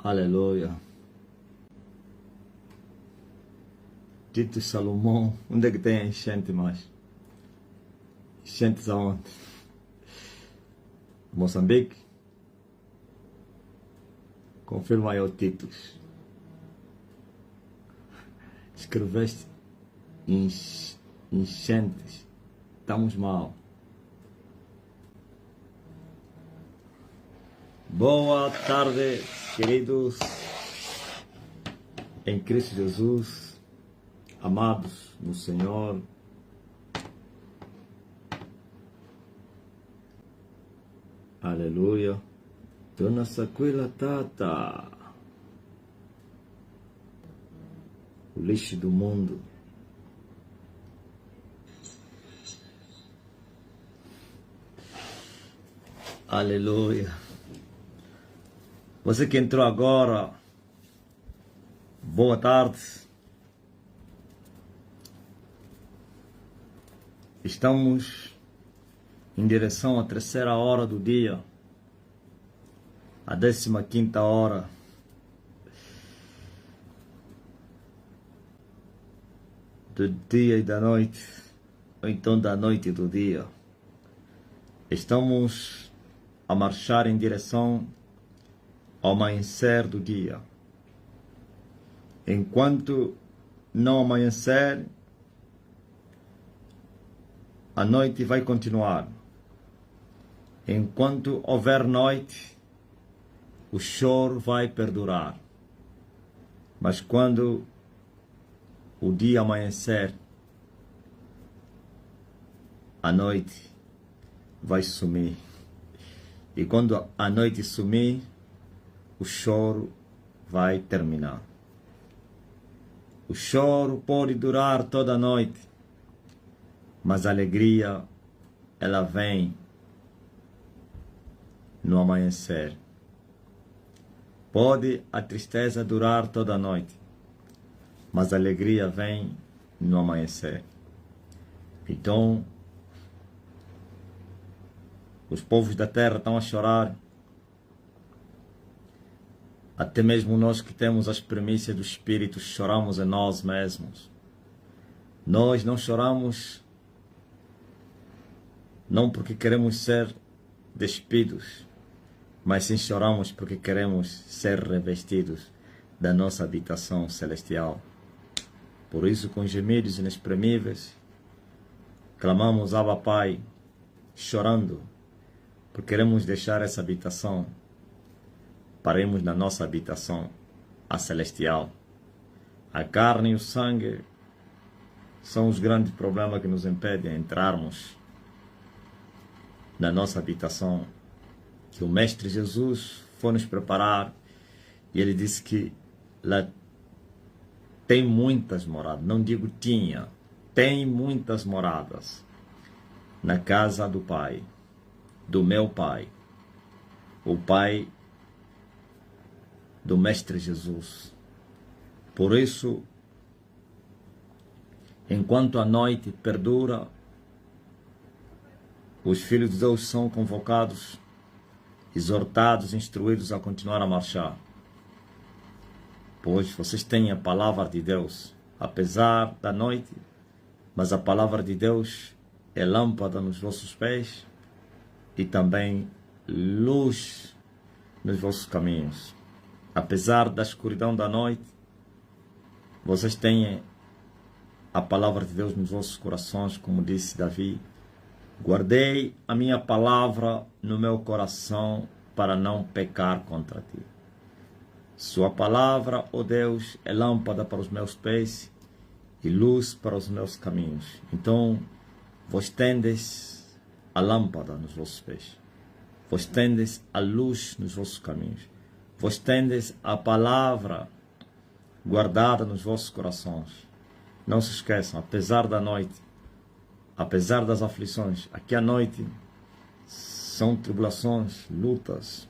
Aleluia. Tito Salomão, onde é que tem a enchente mais? Enchentes aonde? Moçambique? Confirma aí o título. Escreveste enchentes. Estamos mal. Boa tarde, queridos em Cristo Jesus, amados no Senhor. Aleluia. Dona Saquila Tata, o lixo do mundo. Aleluia. Você que entrou agora, boa tarde. Estamos em direção à terceira hora do dia, a 15ª hora. Do dia e da noite, ou então da noite e do dia. Estamos a marchar em direção ao amanhecer do dia. Enquanto não amanhecer, a noite vai continuar. Enquanto houver noite, o choro vai perdurar. Mas quando o dia amanhecer, a noite vai sumir. E quando a noite sumir, o choro vai terminar. O choro pode durar toda a noite, mas a alegria, ela vem no amanhecer. Pode a tristeza durar toda a noite, mas a alegria vem no amanhecer. Então, os povos da terra estão a chorar. Até mesmo nós que temos as primícias do Espírito choramos em nós mesmos. Nós não choramos não porque queremos ser despidos, mas sim choramos porque queremos ser revestidos da nossa habitação celestial. Por isso, com gemidos inexprimíveis, clamamos Abba Pai, chorando, porque queremos deixar essa habitação para irmos na nossa habitação, a celestial. A carne e o sangue são os grandes problemas que nos impedem de entrarmos na nossa habitação, que o Mestre Jesus foi nos preparar, e ele disse que lá tem muitas moradas, não digo tinha, tem muitas moradas na casa do Pai, do meu Pai, o Pai do Mestre Jesus. Por isso, enquanto a noite perdura, os filhos de Deus são convocados, exortados, instruídos a continuar a marchar. Pois vocês têm a palavra de Deus, apesar da noite, mas a palavra de Deus é lâmpada nos vossos pés e também luz nos vossos caminhos. Apesar da escuridão da noite, vocês têm a palavra de Deus nos vossos corações, como disse Davi. Guardei a minha palavra no meu coração para não pecar contra ti. Sua palavra, ó Deus, é lâmpada para os meus pés e luz para os meus caminhos. Então, vós tendes a lâmpada nos vossos pés. Vós tendes a luz nos vossos caminhos. Vós tendes a palavra guardada nos vossos corações. Não se esqueçam, apesar da noite, apesar das aflições, aqui à noite são tribulações, lutas,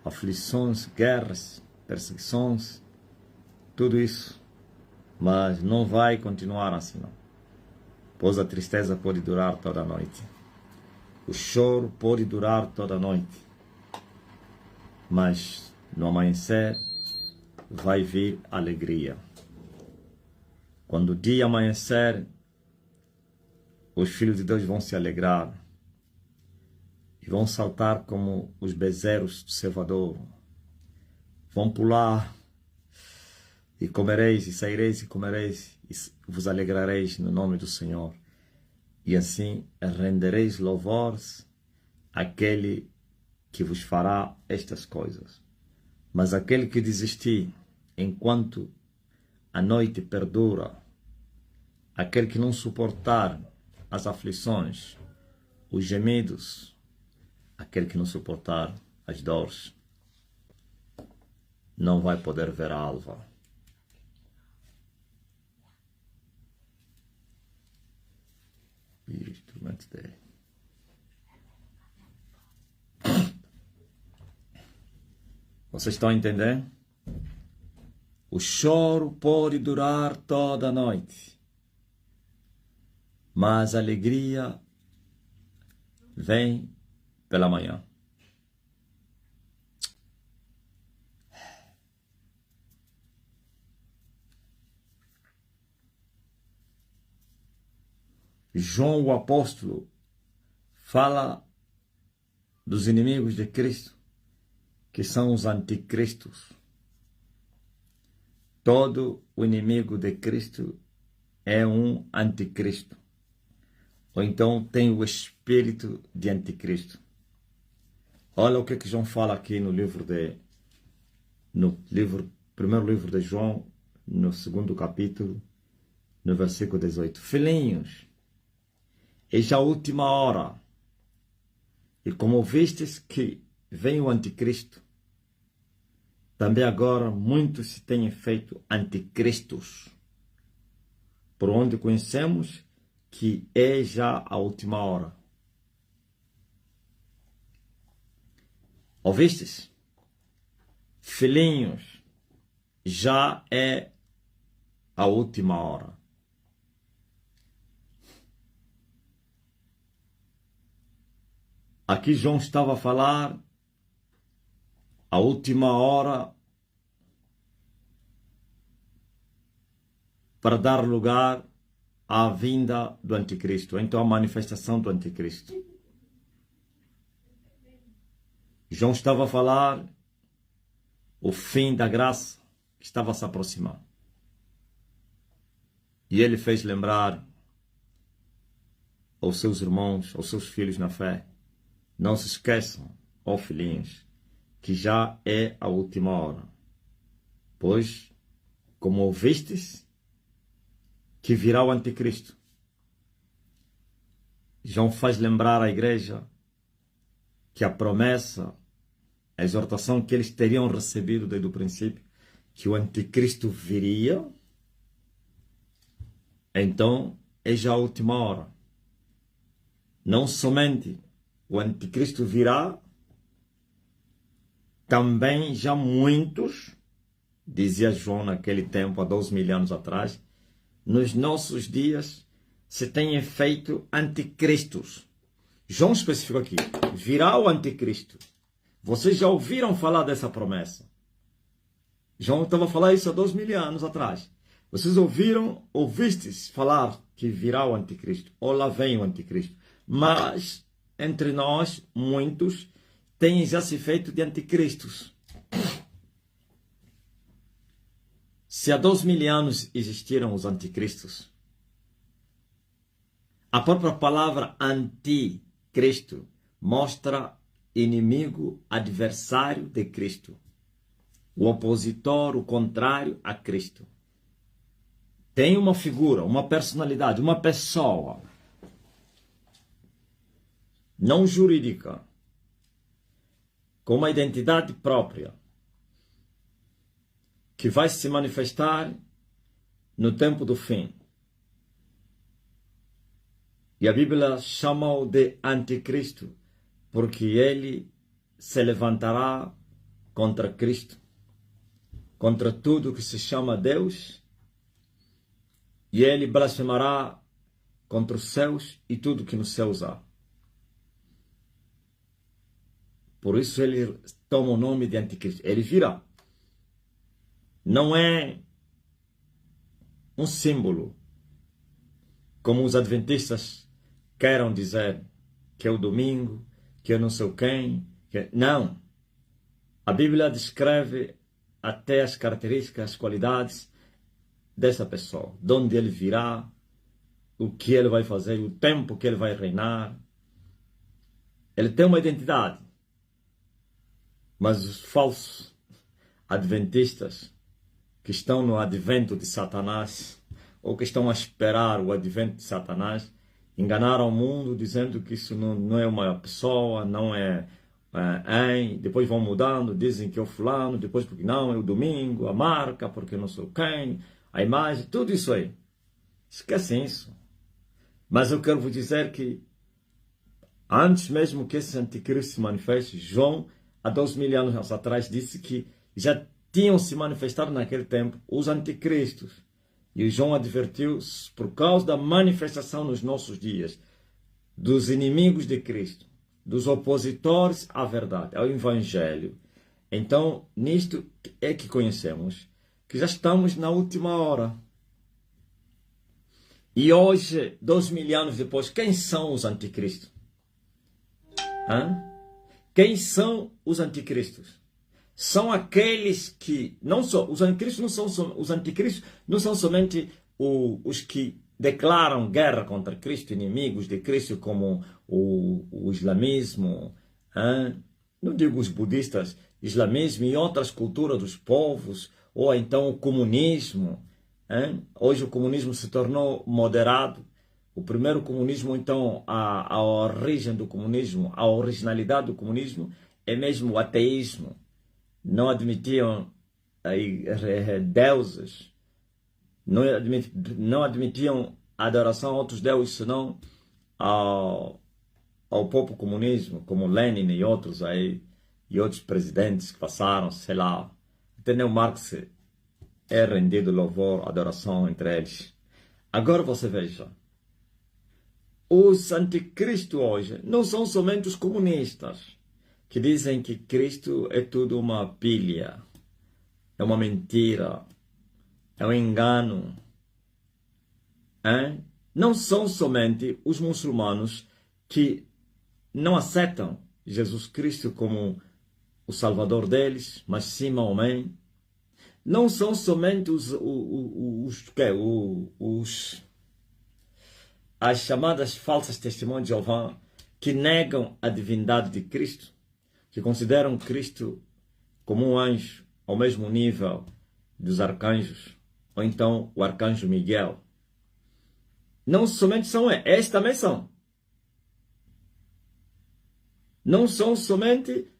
aflições, guerras, perseguições, tudo isso. Mas não vai continuar assim, não. Pois a tristeza pode durar toda a noite. O choro pode durar toda a noite. Mas no amanhecer, vai vir alegria. Quando o dia amanhecer, os filhos de Deus vão se alegrar e vão saltar como os bezerros do cevador. Vão pular e comereis, e saireis e comereis, e vos alegrareis no nome do Senhor. E assim rendereis louvores àquele que vos fará estas coisas. Mas aquele que desistir, enquanto a noite perdura, aquele que não suportar as aflições, os gemidos, aquele que não suportar as dores, não vai poder ver a alva. Instrumento dele. Vocês estão a entender? O choro pode durar toda a noite, mas a alegria vem pela manhã. João, o apóstolo, fala dos inimigos de Cristo, que são os anticristos. Todo o inimigo de Cristo é um anticristo, ou então tem o espírito de anticristo. Olha o que João fala aqui no primeiro livro de João, no 2º capítulo, no versículo 18. Filhinhos, eis a última hora, e como vistes que vem o anticristo, também agora muitos se têm feito anticristos, por onde conhecemos que é já a última hora. Ouvistes? Filhinhos, já é a última hora. Aqui João estava a falar a última hora para dar lugar à vinda do anticristo, então a manifestação do anticristo. João estava a falar o fim da graça que estava a se aproximar. E ele fez lembrar aos seus irmãos, aos seus filhos na fé, não se esqueçam, ó filhinhos, que já é a última hora. Pois, como ouvistes, que virá o anticristo. João faz lembrar à igreja que a promessa, a exortação que eles teriam recebido desde o princípio, que o anticristo viria, então é já a última hora. Não somente o anticristo virá, também já muitos, dizia João naquele tempo, há 2.000 anos atrás, nos nossos dias se têm feito anticristos. João especificou aqui, virá o anticristo. Vocês já ouviram falar dessa promessa? João estava a falar isso há 2.000 anos atrás. Vocês ouvistes falar que virá o anticristo, ou lá vem o anticristo. Mas, entre nós, muitos têm já se feito de anticristos. Se há 2.000 anos existiram os anticristos, a própria palavra anticristo mostra inimigo, adversário de Cristo, o opositor, o contrário a Cristo. Tem uma figura, uma personalidade, uma pessoa, não jurídica, com uma identidade própria, que vai se manifestar no tempo do fim. E a Bíblia chama-o de anticristo, porque ele se levantará contra Cristo, contra tudo que se chama Deus, e ele blasfemará contra os céus e tudo que nos céus há. Por isso ele toma o nome de anticristo. Ele virá. não é um símbolo, como os adventistas queiram dizer, que é o domingo, que eu não sei quem. Não. A Bíblia descreve até as características, as qualidades dessa pessoa, de onde ele virá, o que ele vai fazer, o tempo que ele vai reinar. Ele tem uma identidade. Mas os falsos adventistas que estão no advento de Satanás, ou que estão a esperar o advento de Satanás, enganaram o mundo dizendo que isso não é uma pessoa, não é depois vão mudando, dizem que é o fulano, depois porque não, é o domingo, a marca, porque não sei quem, a imagem, tudo isso aí. Esquecem isso. Mas eu quero vos dizer que antes mesmo que esse anticristo se manifeste, João, há 2000 anos atrás, disse que já tinham se manifestado naquele tempo os anticristos. E João advertiu, por causa da manifestação nos nossos dias, dos inimigos de Cristo, dos opositores à verdade, ao Evangelho. Então, nisto é que conhecemos que já estamos na última hora. E hoje, 2000 anos depois, quem são os anticristos? Quem são os anticristos? São aqueles que os anticristos não são somente os que declaram guerra contra Cristo, inimigos de Cristo, como o islamismo, não digo os budistas, islamismo e outras culturas dos povos, ou então o comunismo. Hoje o comunismo se tornou moderado. O primeiro comunismo, então, a origem do comunismo, a originalidade do comunismo é mesmo o ateísmo. Não admitiam deuses, não admitiam adoração a outros deuses, senão ao próprio comunismo, como Lenin e outros aí, e outros presidentes que passaram, sei lá. Até nem o Marx é rendido louvor, adoração entre eles. Agora você veja, os anticristos hoje não são somente os comunistas, que dizem que Cristo é tudo uma pilha, é uma mentira, é um engano. Não são somente os muçulmanos que não aceitam Jesus Cristo como o Salvador deles, mas sim Maomé. Não são somente as chamadas falsas testemunhas de Jeová que negam a divindade de Cristo, que consideram Cristo como um anjo ao mesmo nível dos arcanjos, ou então o arcanjo Miguel. Não somente são estes também são. Não são somente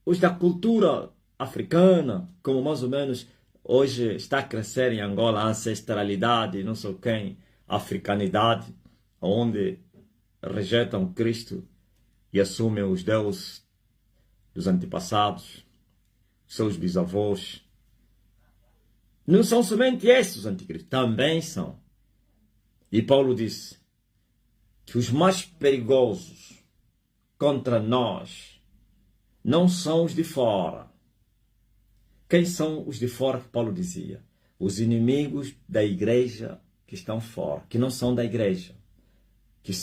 os da cultura africana, como mais ou menos hoje está a crescer em Angola, a ancestralidade, não sei quem, africanidade, onde rejeitam Cristo e assumem os deuses dos antepassados, seus bisavós. Não são somente esses os anticristos, também são. E Paulo disse que os mais perigosos contra nós não são os de fora. Quem são os de fora que Paulo dizia? Os inimigos da igreja que estão fora, que não são da igreja, que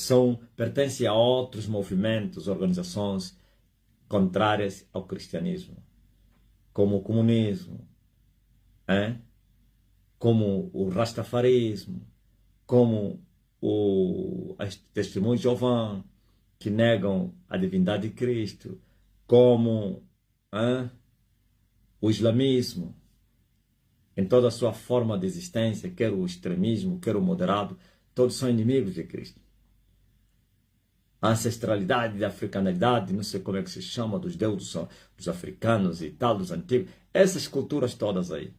pertencem a outros movimentos, organizações contrárias ao cristianismo, como o comunismo, como o rastafarismo, como as testemunhas de Jeová, que negam a divindade de Cristo, como o islamismo, em toda a sua forma de existência, quer o extremismo, quer o moderado, todos são inimigos de Cristo. A ancestralidade, a africanidade, não sei como é que se chama, dos deuses dos africanos e tal, dos antigos, essas culturas todas aí.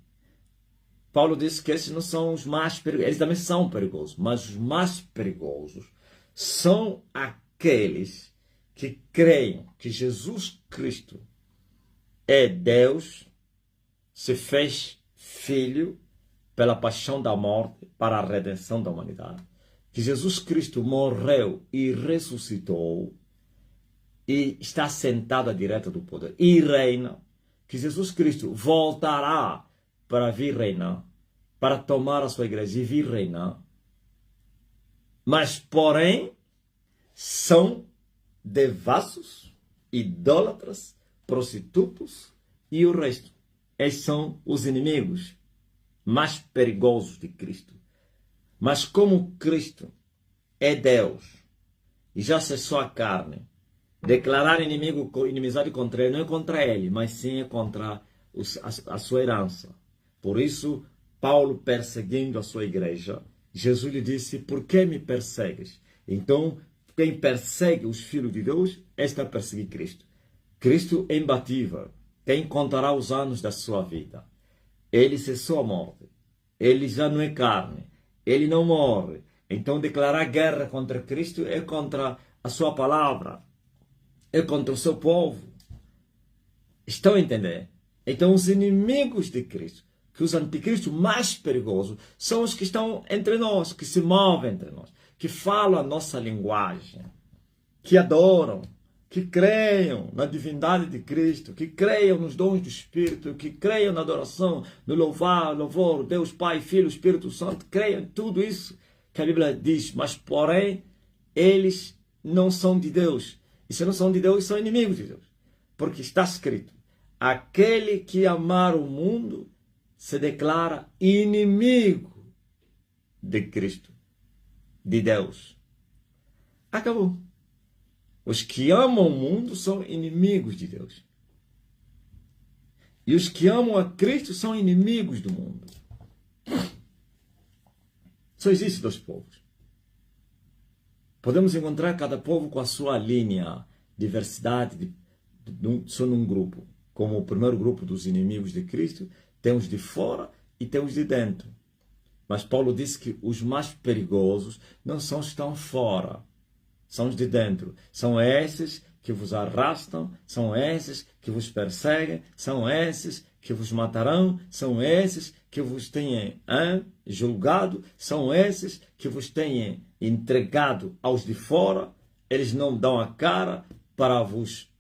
Paulo disse que esses não são os mais perigosos, eles também são perigosos, mas os mais perigosos são aqueles que creem que Jesus Cristo é Deus, se fez Filho pela paixão da morte para a redenção da humanidade, que Jesus Cristo morreu e ressuscitou e está sentado à direita do poder e reina, que Jesus Cristo voltará para vir reinar, para tomar a sua igreja e vir reinar. Mas, porém, são devassos, idólatras, prostitutos e o resto. Esses são os inimigos mais perigosos de Cristo. Mas como Cristo é Deus e já cessou a carne, declarar inimizade contra ele não é contra ele, mas sim é contra a sua herança. Por isso, Paulo perseguindo a sua igreja, Jesus lhe disse: por que me persegues? Então, quem persegue os filhos de Deus está a perseguir Cristo. Cristo é imbatível. Quem contará os anos da sua vida? Ele cessou a morte. Ele já não é carne. Ele não morre. Então, declarar guerra contra Cristo é contra a sua palavra. É contra o seu povo. Estão a entender? Então, os inimigos de Cristo, que os anticristos mais perigosos, são os que estão entre nós, que se movem entre nós, que falam a nossa linguagem, que adoram, que creiam na divindade de Cristo, que creiam nos dons do Espírito, que creiam na adoração, no louvor, Deus Pai, Filho, Espírito Santo, creiam em tudo isso que a Bíblia diz, mas porém, eles não são de Deus. E se não são de Deus, são inimigos de Deus. Porque está escrito, aquele que amar o mundo se declara inimigo de Cristo, de Deus. Acabou. Os que amam o mundo são inimigos de Deus. E os que amam a Cristo são inimigos do mundo. Só existe dois povos. Podemos encontrar cada povo com a sua linha, diversidade, só num grupo. Como o primeiro grupo dos inimigos de Cristo, temos de fora e temos de dentro. Mas Paulo disse que os mais perigosos não são os que estão fora, são os de dentro. São esses que vos arrastam, são esses que vos perseguem, são esses que vos matarão, são esses que vos têm julgado, são esses que vos têm entregado aos de fora. Eles não dão a cara para vos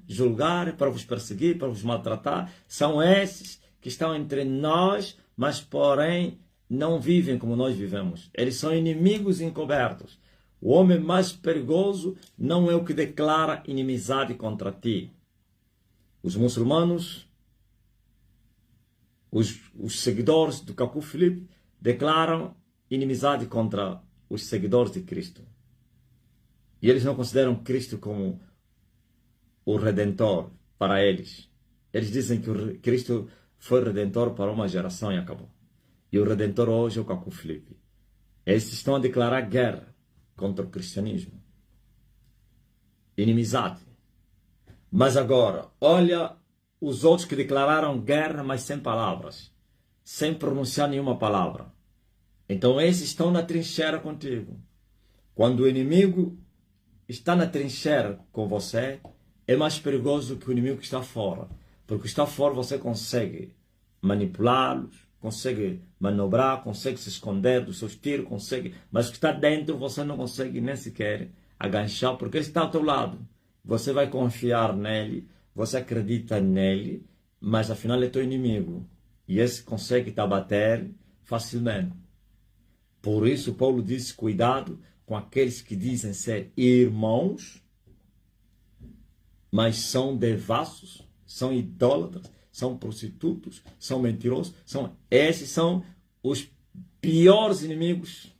julgar, para vos perseguir, para vos maltratar. São esses que estão entre nós, mas porém não vivem como nós vivemos. Eles são inimigos encobertos. O homem mais perigoso não é o que declara inimizade contra ti. Os muçulmanos, os seguidores do Cacu Filipe, declaram inimizade contra os seguidores de Cristo. E eles não consideram Cristo como o Redentor para eles. Eles dizem que Cristo foi Redentor para uma geração e acabou. E o Redentor hoje é o Cacu Filipe. Eles estão a declarar guerra contra o cristianismo. Inimizade. Mas agora, olha os outros que declararam guerra, mas sem palavras. Sem pronunciar nenhuma palavra. Então esses estão na trincheira contigo. Quando o inimigo está na trincheira com você, é mais perigoso do que o inimigo que está fora. Porque o que está fora você consegue manipulá-los, consegue manobrar, consegue se esconder dos seus tiros, consegue. Mas o que está dentro você não consegue nem sequer aganchar, porque ele está ao teu lado. Você vai confiar nele, você acredita nele, mas afinal é teu inimigo. E esse consegue te abater facilmente. Por isso Paulo disse, cuidado com aqueles que dizem ser irmãos, mas são devassos, são idólatras, são prostitutos, são mentirosos. Esses são os piores inimigos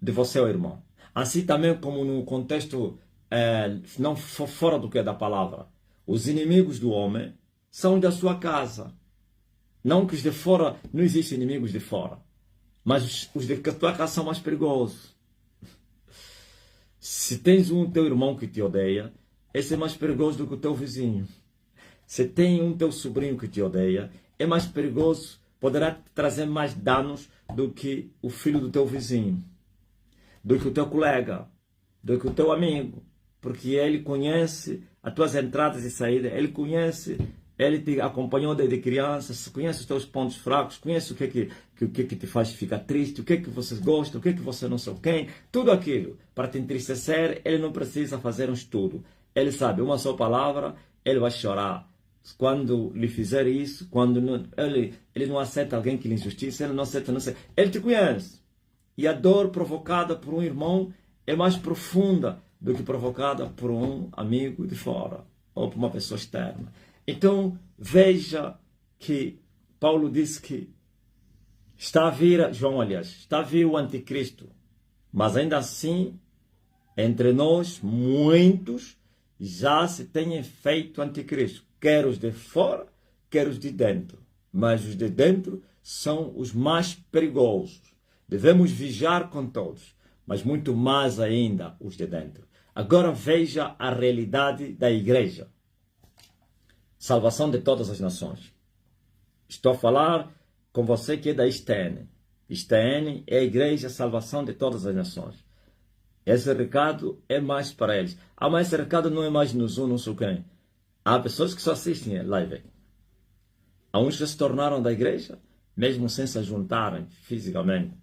de você, irmão. Assim também como no contexto, não fora do que é da palavra. Os inimigos do homem são da sua casa. Não que os de fora, não existem inimigos de fora. Mas os de tua casa são mais perigosos. Se tens teu irmão que te odeia, esse é mais perigoso do que o teu vizinho. Se tem teu sobrinho que te odeia, é mais perigoso, poderá te trazer mais danos do que o filho do teu vizinho, do que o teu colega, do que o teu amigo, porque ele conhece as tuas entradas e saídas, ele te acompanhou desde criança, conhece os teus pontos fracos, conhece o que te faz ficar triste, o que vocês gostam, o que você não sabe quem, tudo aquilo. Para te entristecer, ele não precisa fazer um estudo. Ele sabe uma só palavra, ele vai chorar. quando lhe fizer isso, quando não, ele não aceita alguém que lhe injustiça, ele não aceita, ele te conhece. E a dor provocada por um irmão é mais profunda do que provocada por um amigo de fora ou por uma pessoa externa. Então, veja que Paulo diz que está a vir, João, aliás, está a vir o anticristo, mas ainda assim, entre nós, muitos já se têm feito anticristo, quer os de fora, quer os de dentro. Mas os de dentro são os mais perigosos. Devemos vigiar com todos, mas muito mais ainda os de dentro. Agora veja a realidade da igreja. Salvação de todas as nações. Estou a falar com você que é da ISTN. ISTN é a Igreja Salvação de Todas as Nações. Esse recado é mais para eles. Mas esse recado não é mais no Zoom, não sei o quê. Há pessoas que só assistem live. Há uns que se tornaram da igreja, mesmo sem se juntarem fisicamente,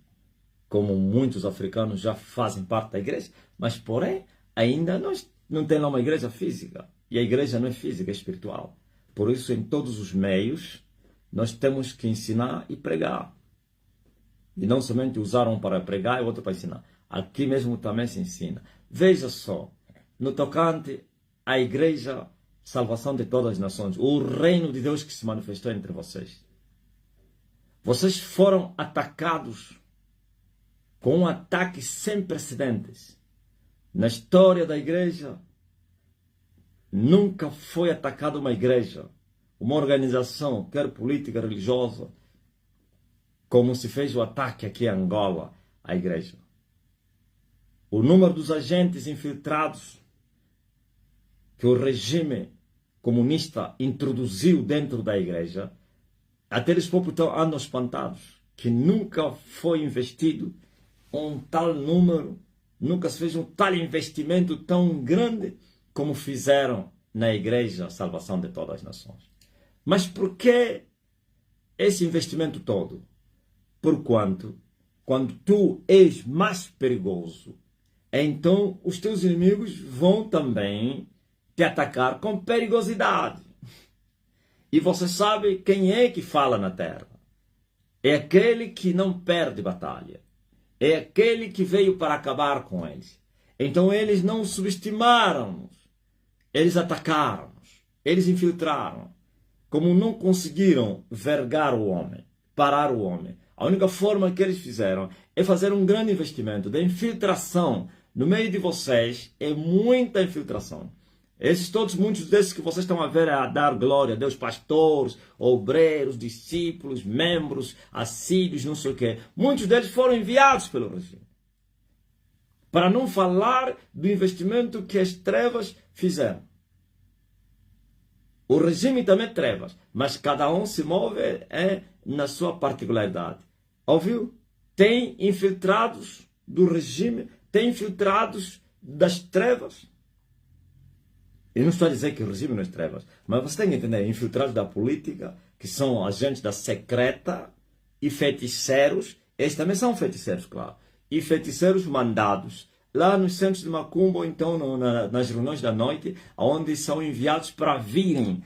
como muitos africanos já fazem parte da igreja, mas porém ainda não tem lá uma igreja física. E a igreja não é física, é espiritual. Por isso, em todos os meios, nós temos que ensinar e pregar. E não somente usar um para pregar e outro para ensinar. Aqui mesmo também se ensina. Veja só, no tocante à igreja, salvação de todas as nações, o reino de Deus que se manifestou entre vocês. Vocês foram atacados com um ataque sem precedentes. Na história da igreja, nunca foi atacada uma igreja, uma organização, quer política, religiosa, como se fez o ataque aqui em Angola à igreja. O número dos agentes infiltrados que o regime comunista introduziu dentro da igreja, até eles próprios andam espantados, que nunca foi investido um tal número, nunca se fez um tal investimento tão grande como fizeram na igreja Salvação de Todas as Nações. Mas por que esse investimento todo? Porquanto, quando tu és mais perigoso, então os teus inimigos vão também te atacar com perigosidade. E você sabe quem é que fala na terra? É aquele que não perde batalha. É aquele que veio para acabar com eles. Então eles não subestimaram-nos. Eles atacaram-nos. Eles infiltraram. Como não conseguiram vergar o homem, parar o homem, a única forma que eles fizeram é fazer um grande investimento de infiltração. No meio de vocês é muita infiltração. Muitos desses que vocês estão a ver a dar glória a Deus, pastores, obreiros, discípulos, membros, assíduos, não sei o quê. Muitos deles foram enviados pelo regime. Para não falar do investimento que as trevas fizeram. O regime também é trevas, mas cada um se move na sua particularidade. Ouviu? Tem infiltrados do regime, tem infiltrados das trevas. Eu não estou a dizer que o regime não é trevas, mas você tem que entender, infiltrados da política, que são agentes da secreta, e feiticeiros, eles também são feiticeiros, claro, e feiticeiros mandados, lá nos centros de macumba, ou então nas reuniões da noite, onde são enviados para virem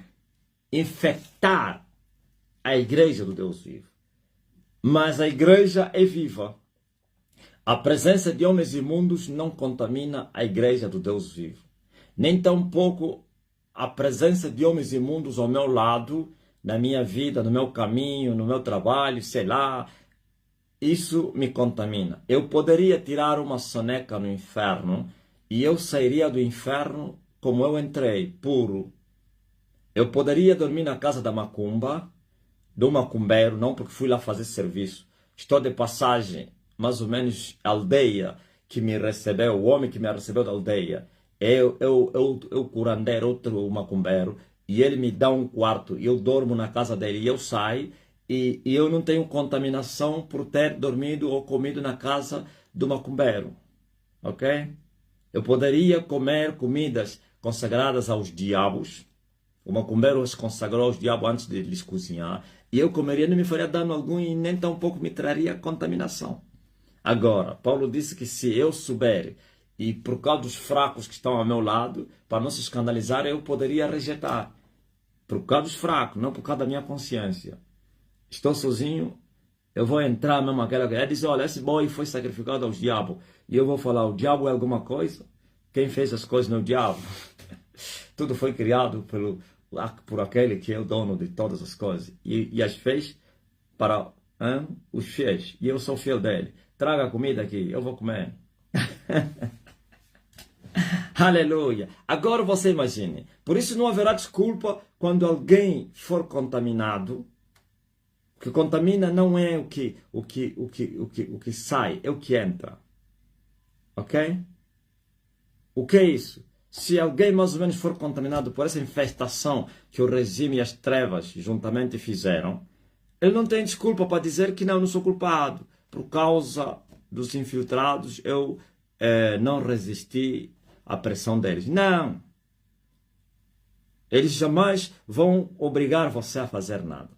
infectar a igreja do Deus vivo. Mas a igreja é viva. A presença de homens imundos não contamina a igreja do Deus vivo. Nem tampouco a presença de homens imundos ao meu lado, na minha vida, no meu caminho, no meu trabalho, sei lá, isso me contamina. Eu poderia tirar uma soneca no inferno e eu sairia do inferno como eu entrei, puro. Eu poderia dormir na casa da macumba, do macumbeiro, não porque fui lá fazer serviço. Estou de passagem, mais ou menos, a aldeia que me recebeu, o homem que me recebeu da aldeia. Eu curandeiro, outro macumbeiro, e ele me dá um quarto, e eu dormo na casa dele, e eu saio, e eu não tenho contaminação por ter dormido ou comido na casa do macumbeiro, ok? Eu poderia comer comidas consagradas aos diabos, o macumbeiro se consagrou aos diabos antes de lhes cozinhar, e eu comeria, não me faria dano algum e nem tampouco me traria contaminação. Agora, Paulo disse que se eu souber, e por causa dos fracos que estão ao meu lado, para não se escandalizar, eu poderia rejeitar. por causa dos fracos, não por causa da minha consciência. Estou sozinho, eu vou entrar mesmo aquela que diz, olha, esse boi foi sacrificado aos diabos. E eu vou falar, o diabo é alguma coisa? Quem fez as coisas não é o diabo. Tudo foi criado por aquele que é o dono de todas as coisas. E as fez para os fiéis. E eu sou fiel dele. Traga a comida aqui, eu vou comer. Aleluia. Agora você imagine. Por isso não haverá desculpa quando alguém for contaminado. O que contamina não é o que sai, é o que entra. Ok? O que é isso? Se alguém mais ou menos for contaminado por essa infestação que o regime e as trevas juntamente fizeram, ele não tem desculpa para dizer que não sou culpado. Por causa dos infiltrados, eu não resisti à pressão deles. Não. Eles jamais vão obrigar você a fazer nada.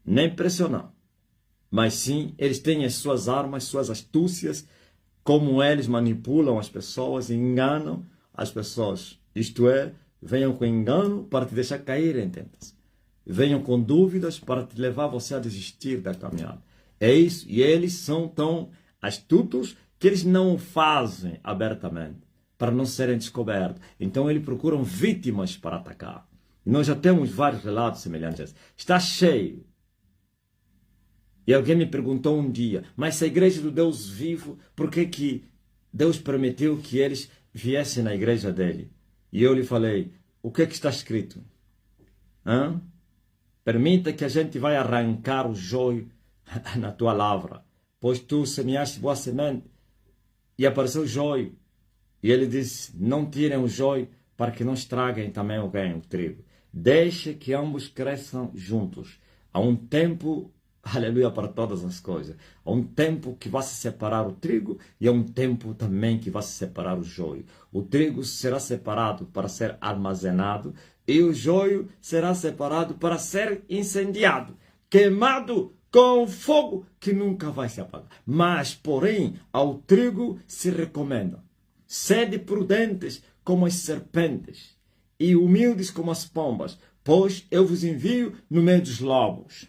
Nem pressionar. Mas sim, eles têm as suas armas, suas astúcias, como eles manipulam as pessoas, enganam as pessoas. Isto é, venham com engano para te deixar cair em tentação. Venham com dúvidas para te levar você a desistir da caminhada. É isso. E eles são tão astutos que eles não o fazem abertamente, para não serem descobertos. Então eles procuram vítimas para atacar. E nós já temos vários relatos semelhantes. Está cheio. E alguém me perguntou um dia, mas se a igreja do Deus vivo, por que Deus permitiu que eles viessem na igreja dele? E eu lhe falei, o que está escrito? Permita que a gente vai arrancar o joio na tua lavra, pois tu semeaste boa semente e apareceu o joio. E ele disse, não tirem o joio para que não estraguem também o trigo. Deixe que ambos cresçam juntos. Há um tempo, aleluia, para todas as coisas. Há um tempo que vai se separar o trigo e há um tempo também que vai se separar o joio. O trigo será separado para ser armazenado e o joio será separado para ser incendiado, queimado com fogo que nunca vai se apagar. Mas, porém, ao trigo se recomenda: sede prudentes como as serpentes e humildes como as pombas, pois eu vos envio no meio dos lobos.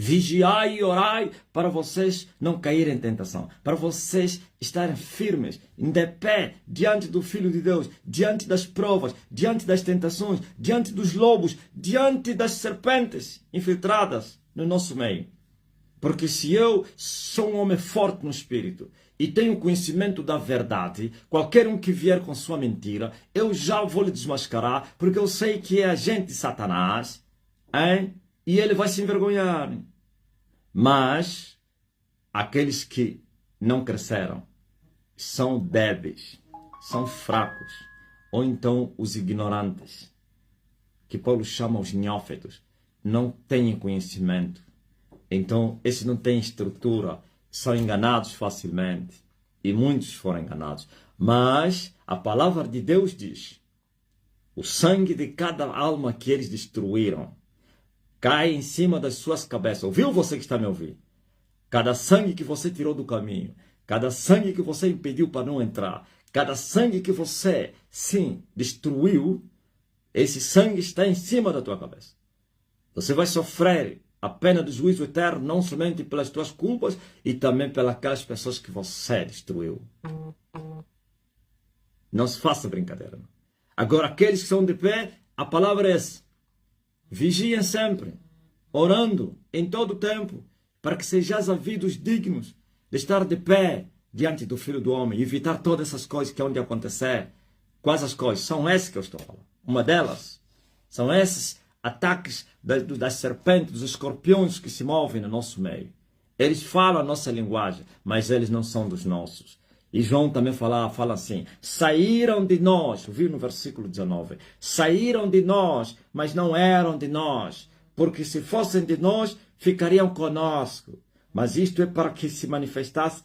Vigiai e orai para vocês não caírem em tentação, para vocês estarem firmes, de pé, diante do Filho de Deus, diante das provas, diante das tentações, diante dos lobos, diante das serpentes infiltradas no nosso meio. Porque se eu sou um homem forte no espírito e tenho conhecimento da verdade, qualquer um que vier com sua mentira, eu já vou lhe desmascarar, porque eu sei que é agente de Satanás, hein? E ele vai se envergonhar. Mas aqueles que não cresceram são débeis, são fracos, ou então os ignorantes, que Paulo chama os neófitos, não têm conhecimento. Então, esses não têm estrutura, são enganados facilmente. E muitos foram enganados. Mas a palavra de Deus diz: o sangue de cada alma que eles destruíram cai em cima das suas cabeças. Ouviu você que está me ouvindo? Cada sangue que você tirou do caminho, cada sangue que você impediu para não entrar, cada sangue que você, sim, destruiu, esse sangue está em cima da tua cabeça. Você vai sofrer a pena do juízo eterno, não somente pelas tuas culpas, e também pelas pessoas que você destruiu. Não se faça brincadeira. Não. Agora, aqueles que são de pé, a palavra é essa: vigiem sempre, orando em todo o tempo, para que sejais havidos dignos de estar de pé diante do Filho do Homem, e evitar todas essas coisas que hão de acontecer. Quais as coisas? São essas que eu estou falando. Uma delas são esses ataques das serpentes, dos escorpiões que se movem no nosso meio. Eles falam a nossa linguagem, mas eles não são dos nossos. E João também fala assim: saíram de nós, ouviu no versículo 19, saíram de nós, mas não eram de nós, porque se fossem de nós, ficariam conosco. Mas isto é para que se manifestasse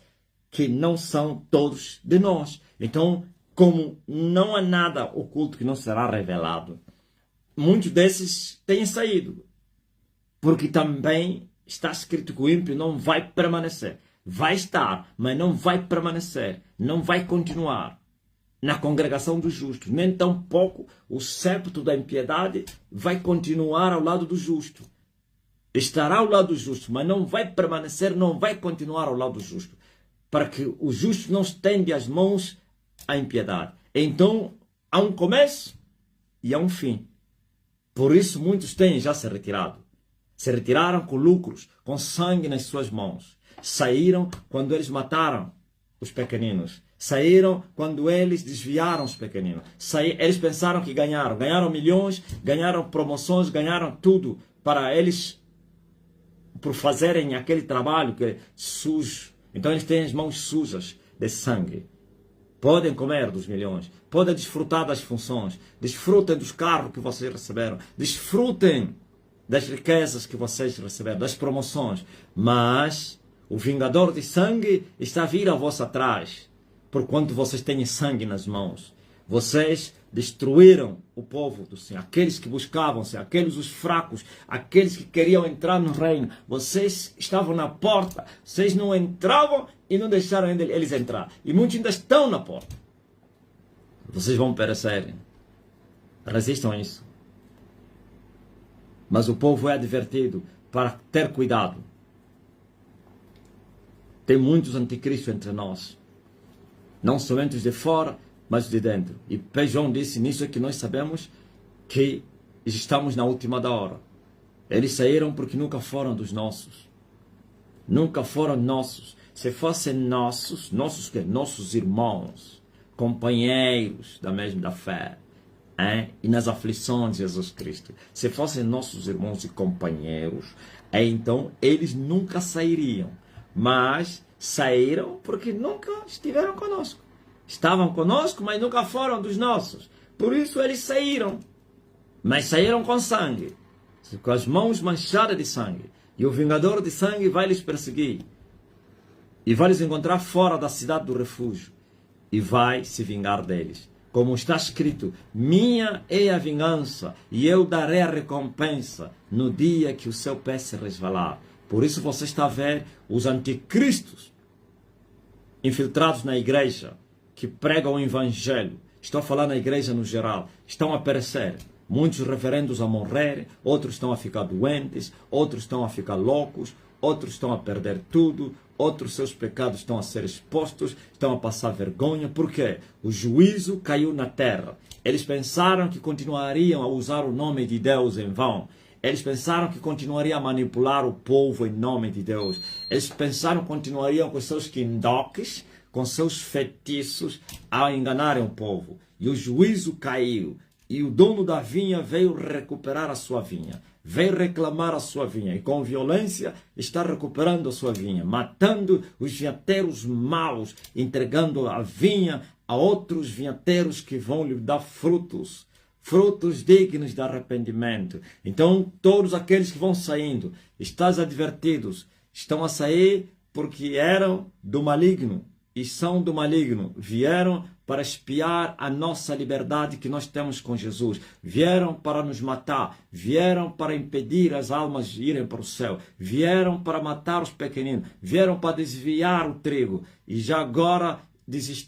que não são todos de nós. Então, como não há nada oculto que não será revelado, muitos desses têm saído, porque também está escrito que o ímpio não vai permanecer. Vai estar, mas não vai permanecer, não vai continuar. na congregação dos justos, nem tampouco o sceptro da impiedade vai continuar ao lado do justo. Estará ao lado do justo, mas não vai permanecer, não vai continuar ao lado do justo, para que o justo não estende as mãos à impiedade. Então, há um começo e há um fim. Por isso, muitos têm já se retirado. Se retiraram com lucros, com sangue nas suas mãos. Saíram quando eles mataram os pequeninos. Saíram quando eles desviaram os pequeninos. Eles pensaram que ganharam. Ganharam milhões, ganharam promoções, ganharam tudo para eles, por fazerem aquele trabalho que é sujo. Então eles têm as mãos sujas de sangue. Podem comer dos milhões, podem desfrutar das funções, desfrutem dos carros que vocês receberam, desfrutem das riquezas que vocês receberam, das promoções, mas o vingador de sangue está a vir a vosso atrás, porquanto vocês têm sangue nas mãos. Vocês destruíram o povo do Senhor, aqueles que buscavam-se, aqueles os fracos, aqueles que queriam entrar no reino. Vocês estavam na porta, vocês não entravam e não deixaram eles entrar. E muitos ainda estão na porta. Vocês vão perecer. Resistam a isso. Mas o povo é advertido para ter cuidado. Tem muitos anticristos entre nós. Não somente os de fora, mas de dentro. E João disse nisso que nós sabemos que estamos na última da hora. Eles saíram porque nunca foram dos nossos. Nunca foram nossos. Se fossem nossos, nossos irmãos, companheiros da fé, e nas aflições de Jesus Cristo, se fossem nossos irmãos e companheiros, então eles nunca sairiam. Mas saíram porque nunca estiveram conosco. Estavam conosco, mas nunca foram dos nossos. Por isso eles saíram. Mas saíram com sangue, com as mãos manchadas de sangue. E o vingador de sangue vai lhes perseguir. E vai lhes encontrar fora da cidade do refúgio. E vai se vingar deles. Como está escrito, minha é a vingança, e eu darei a recompensa no dia que o seu pé se resvalar. Por isso você está a ver os anticristos infiltrados na igreja, que pregam o evangelho. Estou a falar na igreja no geral. Estão a perecer. Muitos reverendos a morrer, outros estão a ficar doentes, outros estão a ficar loucos, outros estão a perder tudo, outros seus pecados estão a ser expostos, estão a passar vergonha. Por quê? O juízo caiu na terra. Eles pensaram que continuariam a usar o nome de Deus em vão. Eles pensaram que continuariam a manipular o povo em nome de Deus. Eles pensaram que continuariam com seus quindoques, com seus feitiços, a enganarem o povo. E o juízo caiu. E o dono da vinha veio recuperar a sua vinha. Veio reclamar a sua vinha. E com violência está recuperando a sua vinha. Matando os vinhateiros maus. Entregando a vinha a outros vinhateiros que vão lhe dar frutos. Frutos dignos de arrependimento. Então, todos aqueles que vão saindo, estás advertidos, estão a sair porque eram do maligno. E são do maligno, vieram para espiar a nossa liberdade que nós temos com Jesus, vieram para nos matar, vieram para impedir as almas de irem para o céu, vieram para matar os pequeninos, vieram para desviar o trigo, e já agora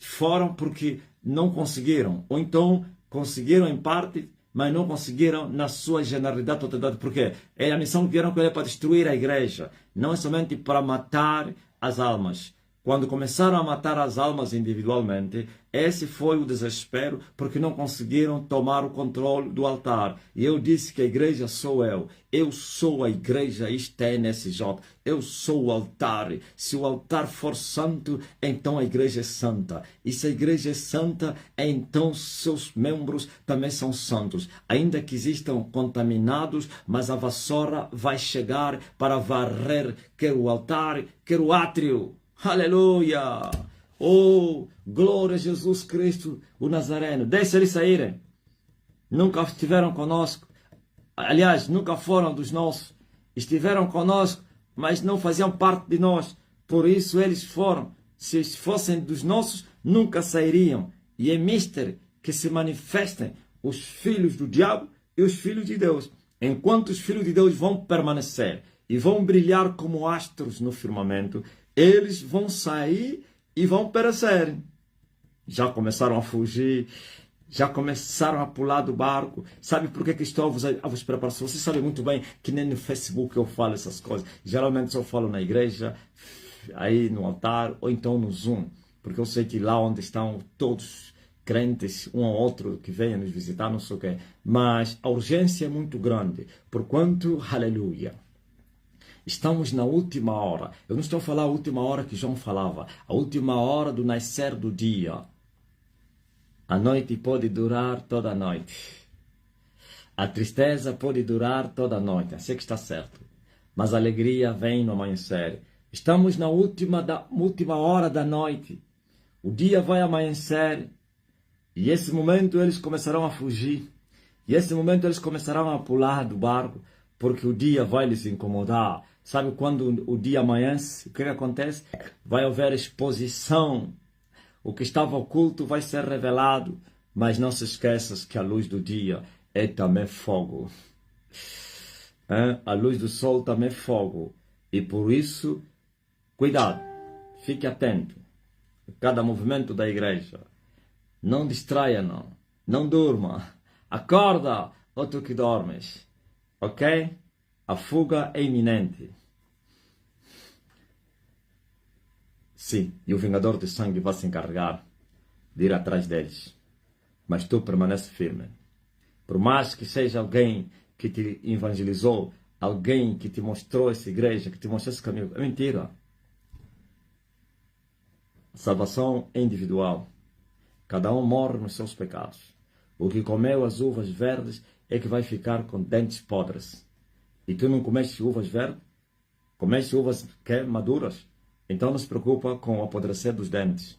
foram porque não conseguiram, ou então conseguiram em parte, mas não conseguiram na sua generalidade, totalidade. Por quê? É a missão que vieram com ele para destruir a igreja, não é somente para matar as almas. Quando começaram a matar as almas individualmente, esse foi o desespero, porque não conseguiram tomar o controle do altar. E eu disse que a igreja sou eu. Eu sou a igreja, isto é NSJ. Eu sou o altar. Se o altar for santo, então a igreja é santa. E se a igreja é santa, então seus membros também são santos. Ainda que existam contaminados, mas a vassoura vai chegar para varrer quer o altar, quer o átrio. Aleluia! Oh, glória a Jesus Cristo, o Nazareno. Deixa eles saírem. Nunca estiveram conosco. Aliás, nunca foram dos nossos. Estiveram conosco, mas não faziam parte de nós. Por isso eles foram. Se fossem dos nossos, nunca sairiam. E é mister que se manifestem os filhos do diabo e os filhos de Deus. Enquanto os filhos de Deus vão permanecer e vão brilhar como astros no firmamento, eles vão sair e vão perecer. já começaram a fugir, já começaram a pular do barco. Sabe por que estou a vos preparar? Você sabe muito bem que nem no Facebook eu falo essas coisas. Geralmente só falo na igreja, aí no altar, ou então no Zoom. Porque eu sei que lá onde estão todos crentes, um ou outro que venha nos visitar, não sei o quê. Mas a urgência é muito grande, porquanto, aleluia, estamos na última hora. Eu não estou a falar a última hora que João falava, a última hora do nascer do dia. A noite pode durar toda a noite. A tristeza pode durar toda a noite, assim que está certo. Mas a alegria vem no amanhecer. Estamos na última hora da noite. O dia vai amanhecer. E esse momento eles começarão a fugir. E esse momento eles começarão a pular do barco, porque o dia vai lhes incomodar. Sabe quando o dia amanhece, o que acontece? Vai haver exposição. O que estava oculto vai ser revelado. Mas não se esqueças que a luz do dia é também fogo. A luz do sol também é fogo. E por isso, cuidado. Fique atento. Cada movimento da igreja. Não distraia, não. Não durma. Acorda, ou tu que dormes. Ok? A fuga é iminente. Sim, e o vingador de sangue vai se encarregar de ir atrás deles. Mas tu permanece firme. Por mais que seja alguém que te evangelizou, alguém que te mostrou essa igreja, que te mostrou esse caminho, é mentira. A salvação é individual. Cada um morre nos seus pecados. O que comeu as uvas verdes é que vai ficar com dentes podres. E tu não comeste uvas verdes? Comeste uvas maduras? Então não se preocupa com o apodrecer dos dentes.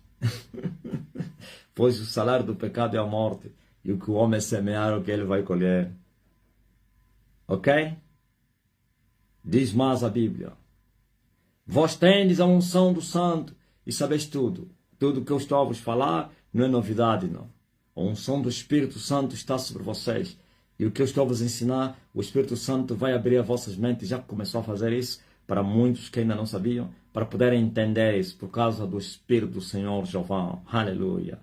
Pois o salário do pecado é a morte. E o que o homem semear é o que ele vai colher. Ok? Diz mais a Bíblia. Vós tendes a unção do Santo e sabeis tudo. Tudo que eu estou a vos falar não é novidade, não. A unção do Espírito Santo está sobre vocês. E o que eu estou a vos ensinar, o Espírito Santo vai abrir as vossas mentes, já começou a fazer isso para muitos que ainda não sabiam, para poderem entender isso, por causa do Espírito do Senhor Jeová. Aleluia.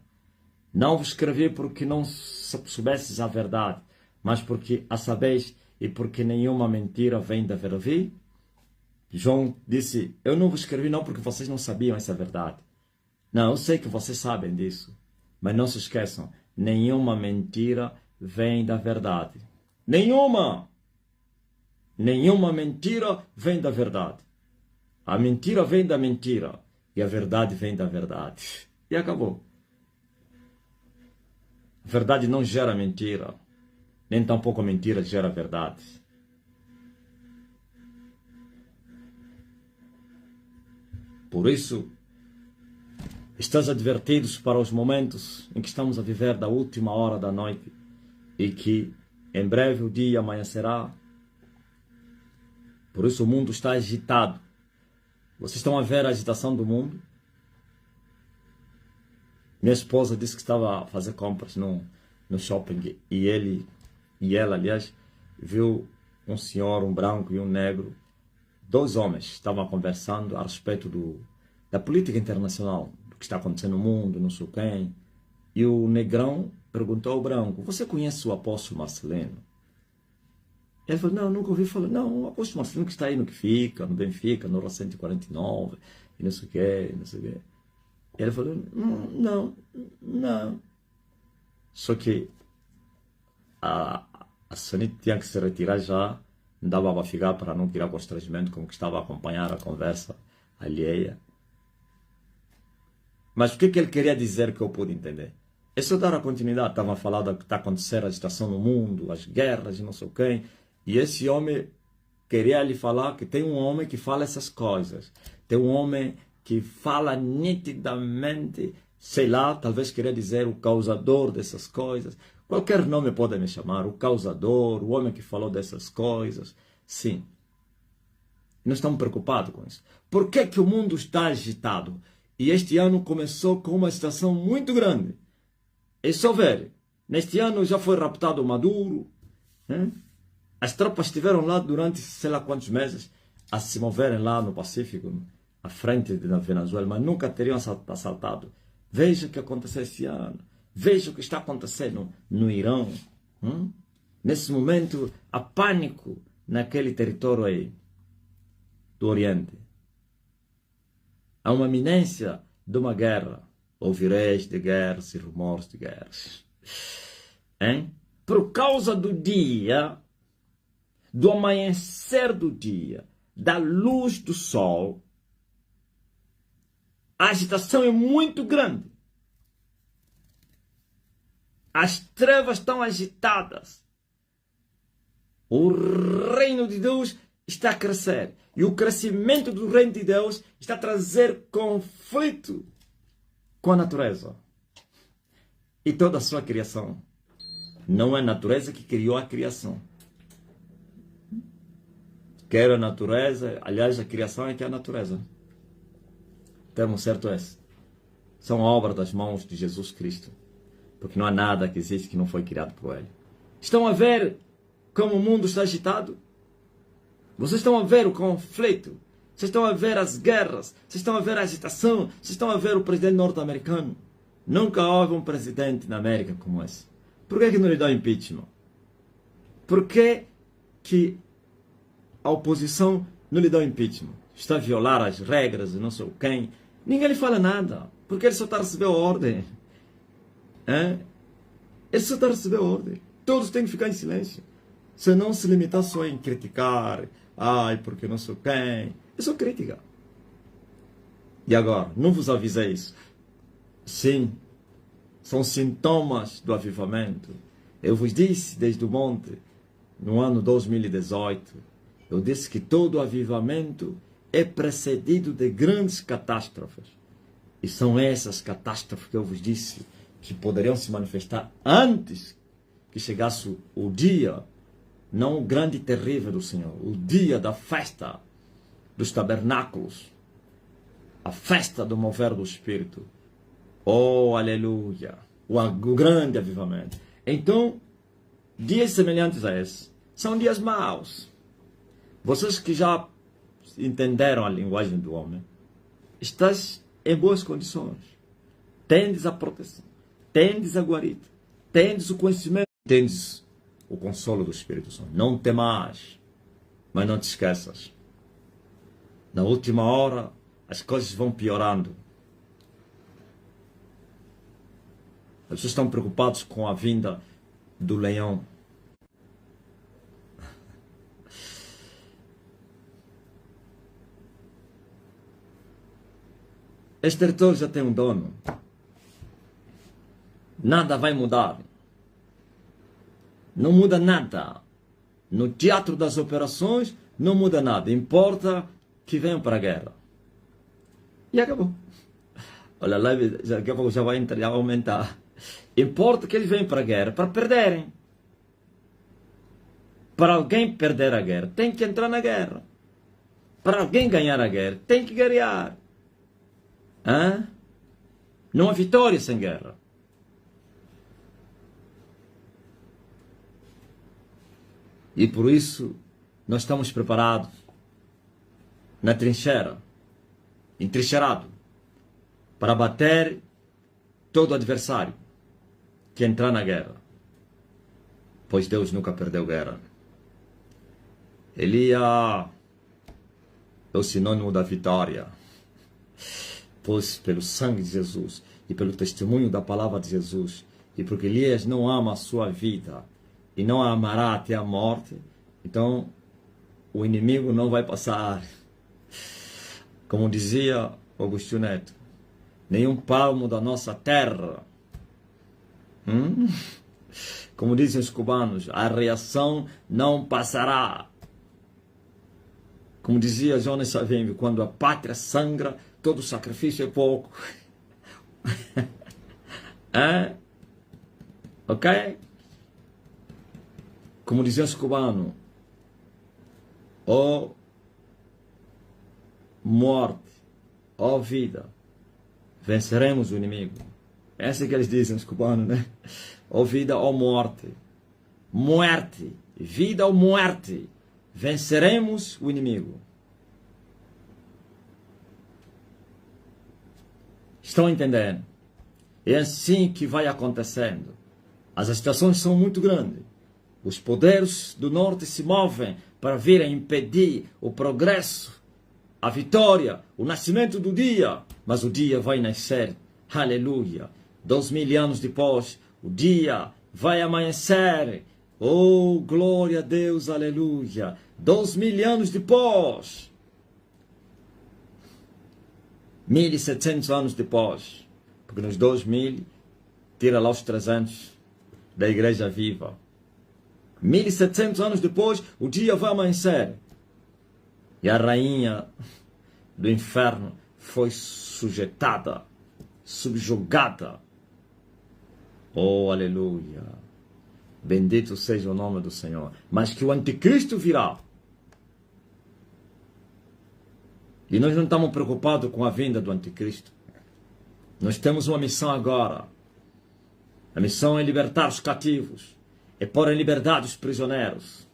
Não vos escrevi porque não soubesses a verdade, mas porque a sabeis e porque nenhuma mentira vem da verdade. João disse, eu não vos escrevi não porque vocês não sabiam essa verdade. Não, eu sei que vocês sabem disso. Mas não se esqueçam, nenhuma mentira vem da verdade. Nenhuma! Nenhuma mentira vem da verdade. A mentira vem da mentira. E a verdade vem da verdade. E acabou. A verdade não gera mentira. Nem tampouco a mentira gera verdade. Por isso, estás advertidos para os momentos em que estamos a viver da última hora da noite e que em breve o dia amanhecerá. Por isso o mundo está agitado. Vocês estão a ver a agitação do mundo? Minha esposa disse que estava a fazer compras no shopping e ela, aliás, viu um senhor, um branco e um negro, dois homens estavam conversando a respeito da política internacional, do que está acontecendo no mundo, não sei quem. E o negrão perguntou ao branco, você conhece o apóstolo Marcelino? Ele falou, não, nunca ouvi falar. Não, o apóstolo Marcelino que está aí no que fica, no Benfica, no 149, e não sei o quê, não sei o quê. Ele falou, não. Só que a Sonita tinha que se retirar já, não dava para ficar para não tirar constrangimento com que estava a acompanhar a conversa alheia. Mas o que ele queria dizer que eu pude entender? É só dar a continuidade. Estava a falar do que está acontecendo, a agitação no mundo, as guerras e não sei quem. E esse homem queria lhe falar que tem um homem que fala essas coisas. Tem um homem que fala nitidamente, sei lá, talvez queria dizer o causador dessas coisas. Qualquer nome pode me chamar, o causador, o homem que falou dessas coisas. Sim. Não estamos preocupados com isso. Por que o mundo está agitado? E este ano começou com uma agitação muito grande. É só ver. Neste ano já foi raptado o Maduro. Né? As tropas estiveram lá durante sei lá quantos meses a se moverem lá no Pacífico, à frente da Venezuela, mas nunca teriam assaltado Veja o que aconteceu esse ano. Veja o que está acontecendo no Irão. Nesse momento, há pânico naquele território aí do Oriente. Há uma iminência de uma guerra. Ouvireis de guerras e rumores de guerras. Por causa do dia, do amanhecer do dia, da luz do sol, a agitação é muito grande. As trevas estão agitadas. O reino de Deus está a crescer. E o crescimento do reino de Deus está a trazer conflito com a natureza e toda a sua criação. Não é a natureza que criou a criação. Quer a natureza, aliás, a criação é que é a natureza. O termo certo é esse. São obras das mãos de Jesus Cristo. Porque não há nada que existe que não foi criado por Ele. Estão a ver como o mundo está agitado? Vocês estão a ver o conflito? Vocês estão a ver as guerras? Vocês estão a ver a agitação? Vocês estão a ver o presidente norte-americano? Nunca houve um presidente na América como esse. Por que não lhe dá impeachment? Por que a oposição não lhe dá impeachment? Está a violar as regras de não sei quem. Ninguém lhe fala nada. Porque ele só está a receber a ordem. Ele só está a receber a ordem. Todos têm que ficar em silêncio. Se não se limitar só em criticar. Ai, porque não sei quem. É só crítica. E agora, não vos avisei isso? Sim. São sintomas do avivamento. Eu vos disse desde o monte, no ano 2018, eu disse que todo avivamento é precedido de grandes catástrofes. E são essas catástrofes que eu vos disse que poderiam se manifestar antes que chegasse o dia, não o grande e terrível do Senhor, o dia da festa dos tabernáculos, a festa do mover do Espírito. Oh, aleluia! O grande avivamento. Então, dias semelhantes a esse são dias maus. Vocês que já entenderam a linguagem do homem, estás em boas condições. Tendes a proteção, tendes a guarida, tendes o conhecimento, tendes o consolo do Espírito Santo. Não temas, mas não te esqueças. Na última hora, as coisas vão piorando. As pessoas estão preocupadas com a vinda do leão. Este território já tem um dono. Nada vai mudar. Não muda nada. No teatro das operações, não muda nada. Importa que venham para a guerra. E acabou. Olha, a live daqui a pouco já vai aumentar. Importa que eles venham para a guerra para perderem. Para alguém perder a guerra, tem que entrar na guerra. Para alguém ganhar a guerra, tem que guerrear. Não há vitória sem guerra. E por isso, nós estamos preparados na trincheira, entrincheirado, para bater todo adversário que entrar na guerra. Pois Deus nunca perdeu guerra. Elia é o sinônimo da vitória. Pois pelo sangue de Jesus e pelo testemunho da palavra de Jesus, e porque Elias não ama a sua vida e não a amará até a morte, então o inimigo não vai passar. Como dizia Augusto Neto, nenhum palmo da nossa terra. Como dizem os cubanos, a reação não passará. Como dizia Jonas Savimbi, quando a pátria sangra, todo sacrifício é pouco. Ok? Como diziam os cubanos, ó morte, ó vida, venceremos o inimigo. É assim que eles dizem, os cubanos, né? Ó vida, ó morte. Morte, vida ou morte, venceremos o inimigo. Estão entendendo? É assim que vai acontecendo. As agitações são muito grandes. Os poderes do norte se movem para virem impedir o progresso, a vitória, o nascimento do dia. Mas o dia vai nascer. Aleluia. 2000 anos depois, o dia vai amanhecer. Oh, glória a Deus, aleluia. 2000 anos depois. 1700 anos depois. Porque nos 2000, tira lá os 300 da igreja viva. 1700 anos depois, o dia vai amanhecer. E a rainha do inferno foi sujeitada, subjugada. Oh, aleluia. Bendito seja o nome do Senhor. Mas que o anticristo virá. E nós não estamos preocupados com a vinda do anticristo. Nós temos uma missão agora. A missão é libertar os cativos. É pôr em liberdade os prisioneiros.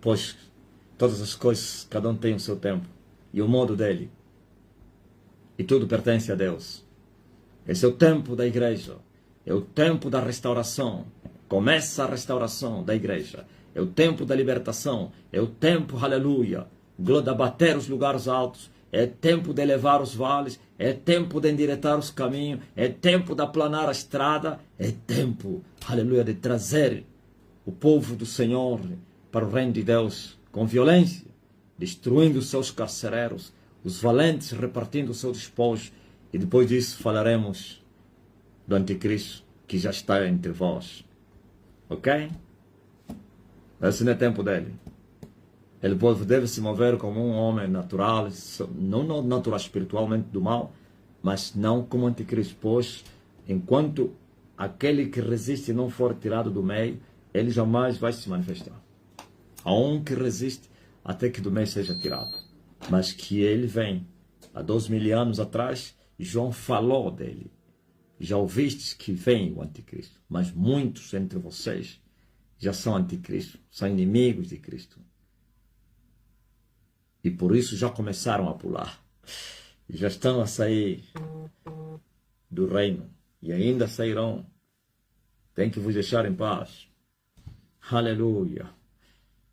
Pois todas as coisas, cada um tem o seu tempo e o modo dele. E tudo pertence a Deus. Esse é o tempo da igreja. É o tempo da restauração. Começa a restauração da igreja. É o tempo da libertação. É o tempo, aleluia, de abater os lugares altos. É tempo de elevar os vales. É tempo de endireitar os caminhos. É tempo de aplanar a estrada. É tempo, aleluia, de trazer o povo do Senhor para o reino de Deus com violência, destruindo os seus carcereiros, os valentes repartindo o seu despojo. E depois disso falaremos do anticristo que já está entre vós. Ok? Esse não é tempo dele. Ele deve se mover como um homem natural, não natural espiritualmente do mal, mas não como anticristo. Pois, enquanto aquele que resiste não for tirado do meio, ele jamais vai se manifestar. Há um que resiste até que do meio seja tirado. Mas que ele vem. Há 2000 anos atrás, João falou dele. Já ouvistes que vem o anticristo. Mas muitos entre vocês já são anticristo. São inimigos de Cristo. E por isso já começaram a pular. E já estão a sair do reino. E ainda sairão. Tem que vos deixar em paz. Aleluia.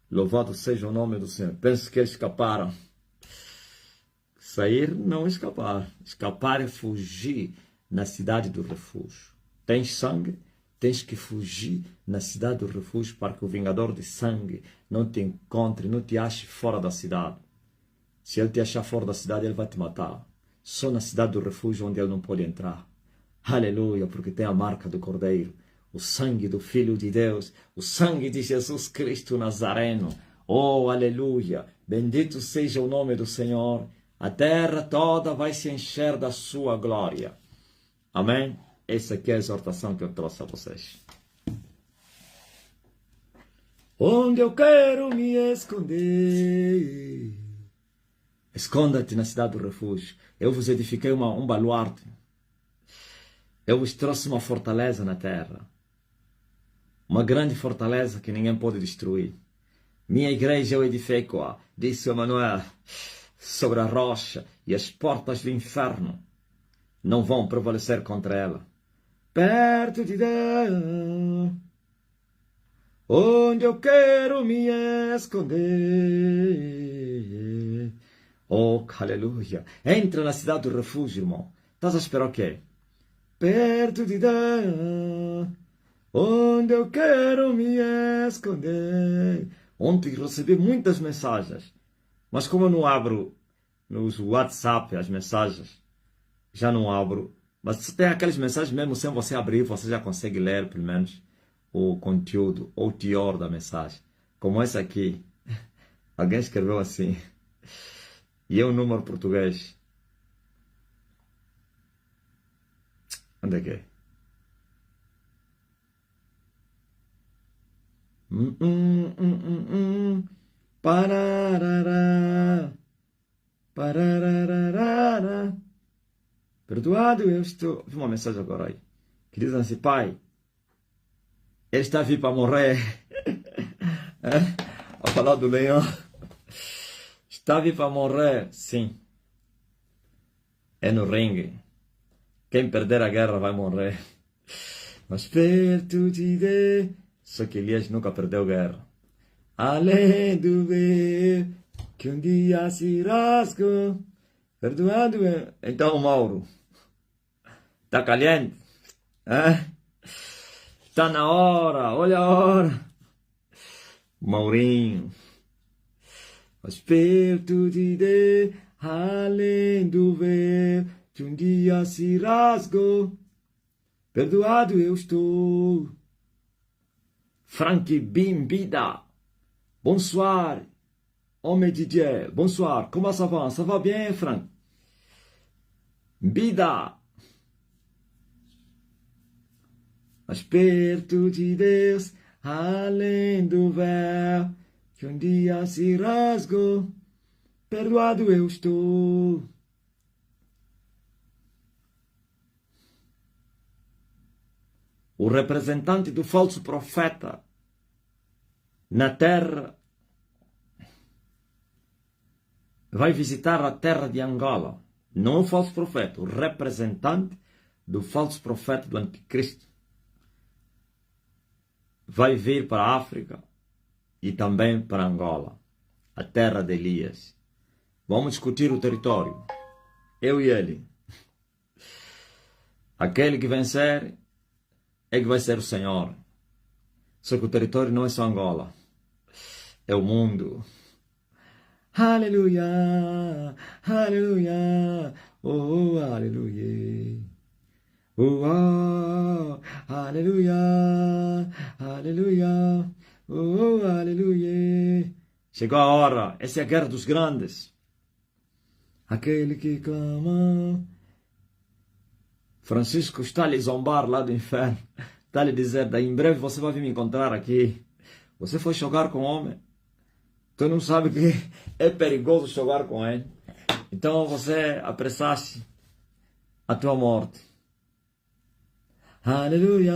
Louvado seja o nome do Senhor. Penso que eles escaparam. Sair, não escapar. Escapar é fugir na cidade do refúgio. Tens sangue? Tens que fugir na cidade do refúgio para que o vingador de sangue não te encontre, não te ache fora da cidade. Se ele te achar fora da cidade, ele vai te matar. Só na cidade do refúgio onde ele não pode entrar. Aleluia, porque tem a marca do Cordeiro. O sangue do Filho de Deus, o sangue de Jesus Cristo Nazareno. Oh, aleluia! Bendito seja o nome do Senhor. A terra toda vai se encher da sua glória. Amém? Essa aqui é a exortação que eu trouxe a vocês. Onde eu quero me esconder. Esconda-te na cidade do refúgio. Eu vos edifiquei um baluarte. Eu vos trouxe uma fortaleza na terra. Uma grande fortaleza que ninguém pode destruir. Minha igreja eu edifico-a, disse o Emmanuel, sobre a rocha, e as portas do inferno não vão prevalecer contra ela. Perto de Deus, onde eu quero me esconder. Oh, aleluia. Entra na cidade do refúgio, irmão. Estás a esperar o quê? Perto de Deus, onde eu quero me esconder. Ontem recebi muitas mensagens, mas como eu não abro nos WhatsApp as mensagens, já não abro. Mas se tem aquelas mensagens mesmo sem você abrir, você já consegue ler pelo menos o conteúdo ou o teor da mensagem. Como essa aqui. Alguém escreveu assim. E é um número português. Onde é que é? Pararará. Pararararara. Perdoado eu estou. Vi uma mensagem agora aí. Que diz assim: Pai, ele está vivo para morrer. A falar do leão. Está vivo para morrer. Sim. É no ringue. Quem perder a guerra vai morrer. Mas perto de Deus. Só que Elias nunca perdeu guerra. Além do ver que um dia se rasgou, perdoado é. Então, Mauro, tá caliente? Tá na hora, olha a hora. Maurinho. Mas perto de Deus, além do ver que um dia se rasgou, perdoado eu estou. Frank Bimbida. Bonsoir. Homem DJ. Bonsoir. Comment ça va? Ça va bien, Frank? Bida. Mas perto de Deus, além do véu, que um dia se rasgou, perdoado eu estou. O representante do falso profeta na terra vai visitar a terra de Angola. Não o falso profeta, o representante do falso profeta do anticristo vai vir para a África e também para Angola, a terra de Elias. Vamos discutir o território, eu e ele. Aquele que vencer é que vai ser o Senhor. Só que o território não é só Angola, é o mundo. Aleluia, aleluia, oh, aleluia. Oh, aleluia, aleluia, oh, aleluia. Chegou a hora, essa é a guerra dos grandes. Aquele que clama. Francisco está a lhe zombar lá do inferno. Está a lhe dizer, daí em breve você vai vir me encontrar aqui. Você foi jogar com homem. Tu não sabe que é perigoso jogar com ele. Então você apressaste a tua morte. Aleluia,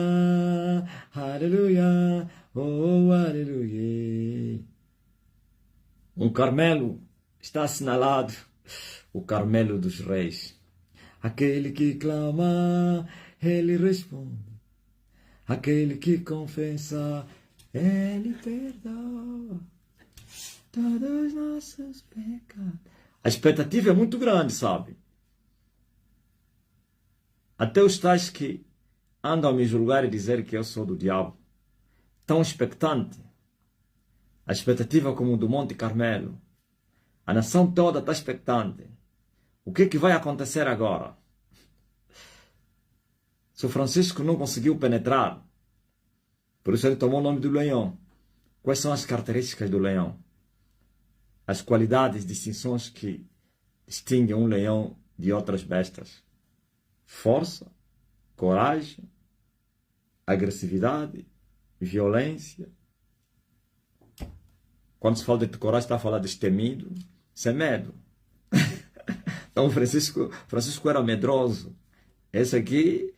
aleluia, oh, aleluia. Um Carmelo está assinalado, o Carmelo dos Reis. Aquele que clama, ele responde. Aquele que confessa, ele perdoa todos os nossos pecados. A expectativa é muito grande, sabe? Até os tais que andam a me julgar e dizer que eu sou do diabo, tão expectante. A expectativa como do Monte Carmelo. A nação toda está expectante. O que é que vai acontecer agora? Se o Francisco não conseguiu penetrar, por isso ele tomou o nome do leão. Quais são as características do leão? As qualidades, distinções que distinguem um leão de outras bestas. Força, coragem, agressividade, violência. Quando se fala de coragem, está a falar de destemido. Isso é medo. Então Francisco era medroso. Esse aqui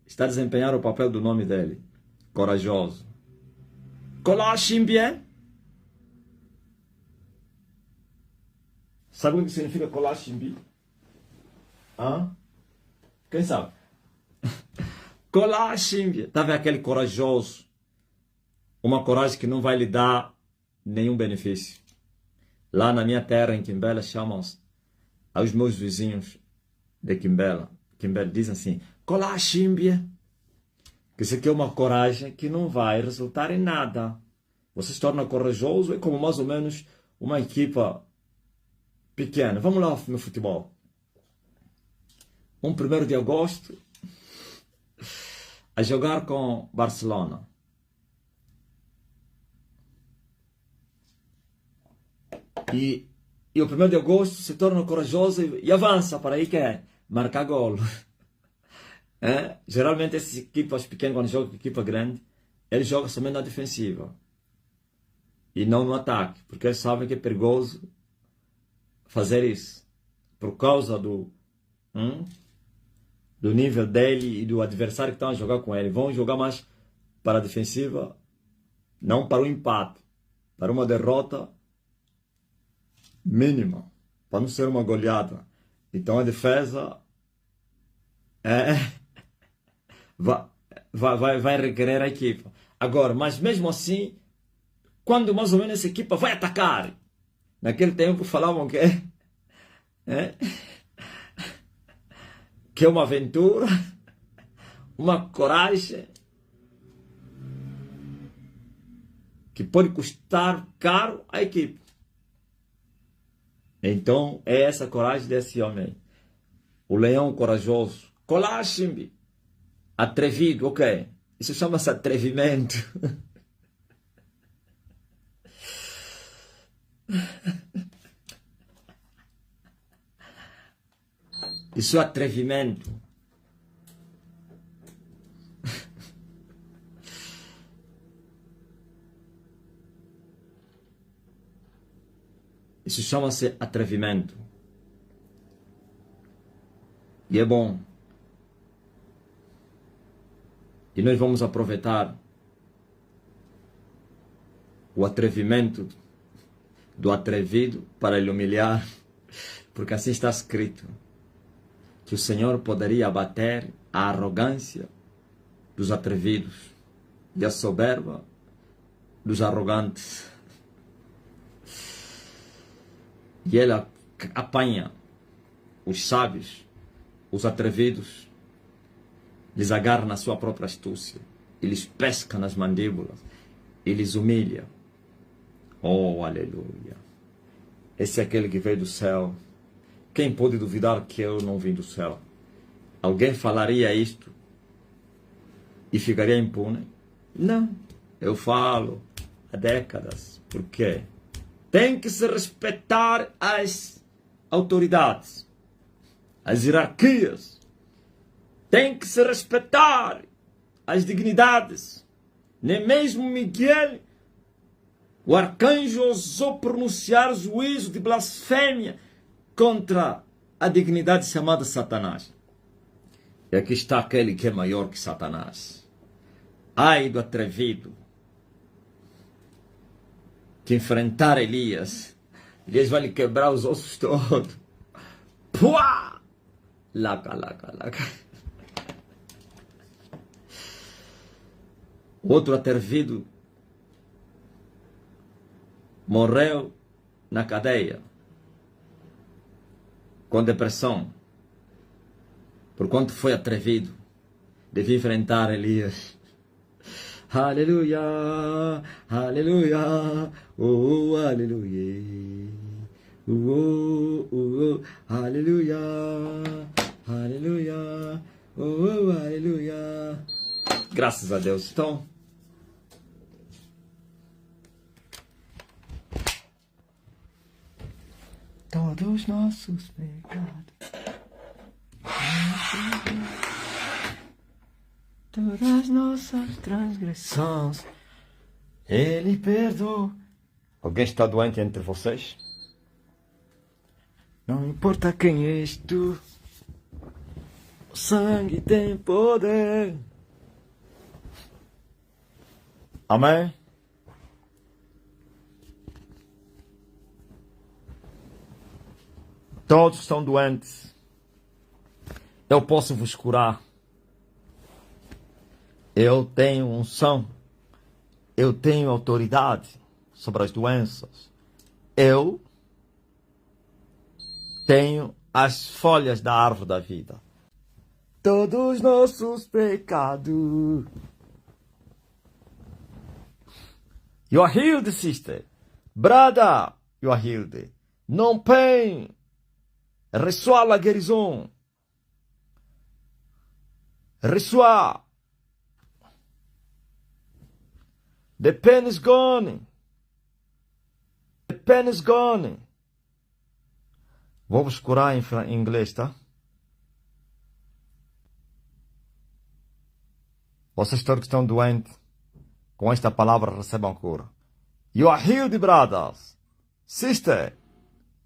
está a desempenhar o papel do nome dele. Corajoso. Colachimbie. Sabe o que significa Colachimbie? Quem sabe? Colachimbie. Está vendo aquele corajoso? Uma coragem que não vai lhe dar nenhum benefício. Lá na minha terra, em Quimbela, chamam-se aos meus vizinhos de Quimbela. Quimbela dizem assim, Colachimbie. Que isso aqui é uma coragem que não vai resultar em nada. Você se torna corajoso, é como mais ou menos uma equipa pequena. Vamos lá no futebol. 1º de agosto, a jogar com Barcelona. E o 1º de agosto se torna corajoso e avança para aí que é marcar golo. Geralmente essas equipas pequenas, quando jogam com equipa grande, eles jogam somente na defensiva e não no ataque, porque eles sabem que é perigoso fazer isso por causa do nível dele e do adversário que estão a jogar com ele. Vão jogar mais para a defensiva, não para o empate, para uma derrota mínima, para não ser uma goleada. Então a defesa É, vai requerer a equipa. Agora, mas mesmo assim, quando mais ou menos essa equipa vai atacar, naquele tempo falavam é, que é uma aventura, uma coragem, que pode custar caro a equipe. Então, é essa coragem desse homem. O leão corajoso. Colachimbi. Atrevido, ok. Isso chama-se atrevimento. Isso é atrevimento. Isso chama-se atrevimento. E é bom. E nós vamos aproveitar o atrevimento do atrevido para lhe humilhar. Porque assim está escrito. Que o Senhor poderia abater a arrogância dos atrevidos e a soberba dos arrogantes. E ele apanha os sábios, os atrevidos, lhes agarra na sua própria astúcia, eles pesca nas mandíbulas, eles humilha. Oh, aleluia! Esse é aquele que veio do céu. Quem pode duvidar que eu não vim do céu? Alguém falaria isto e ficaria impune? Não, eu falo há décadas. Por quê? Tem que se respeitar as autoridades, as hierarquias. Tem que se respeitar as dignidades. Nem mesmo Miguel, o arcanjo, ousou pronunciar juízo de blasfêmia contra a dignidade chamada Satanás. E aqui está aquele que é maior que Satanás. Ai do atrevido que enfrentar Elias. Elias vai lhe quebrar os ossos todos. Pua! Laca, laca, laca. Outro atrevido morreu na cadeia com depressão, porquanto foi atrevido, devia enfrentar Elias. Aleluia, aleluia, oh, aleluia, oh, aleluia, aleluia, oh, aleluia. Graças a Deus. Então, todos nossos pecados, todas nossas transgressões, Ele perdoa. Alguém está doente entre vocês? Não importa quem és tu, o sangue tem poder. Amém? Todos estão doentes. Eu posso vos curar. Eu tenho unção. Eu tenho autoridade sobre as doenças. Eu tenho as folhas da árvore da vida. Todos nossos pecados. You are healed, sister. Brother, you are healed. No pain. Reçois la guérison. Reçois. The pain is gone. The pain is gone. Vou vos curar em inglês, tá? Vocês todos que estão doentes, com esta palavra recebam cura. You are healed, brothers. Sister,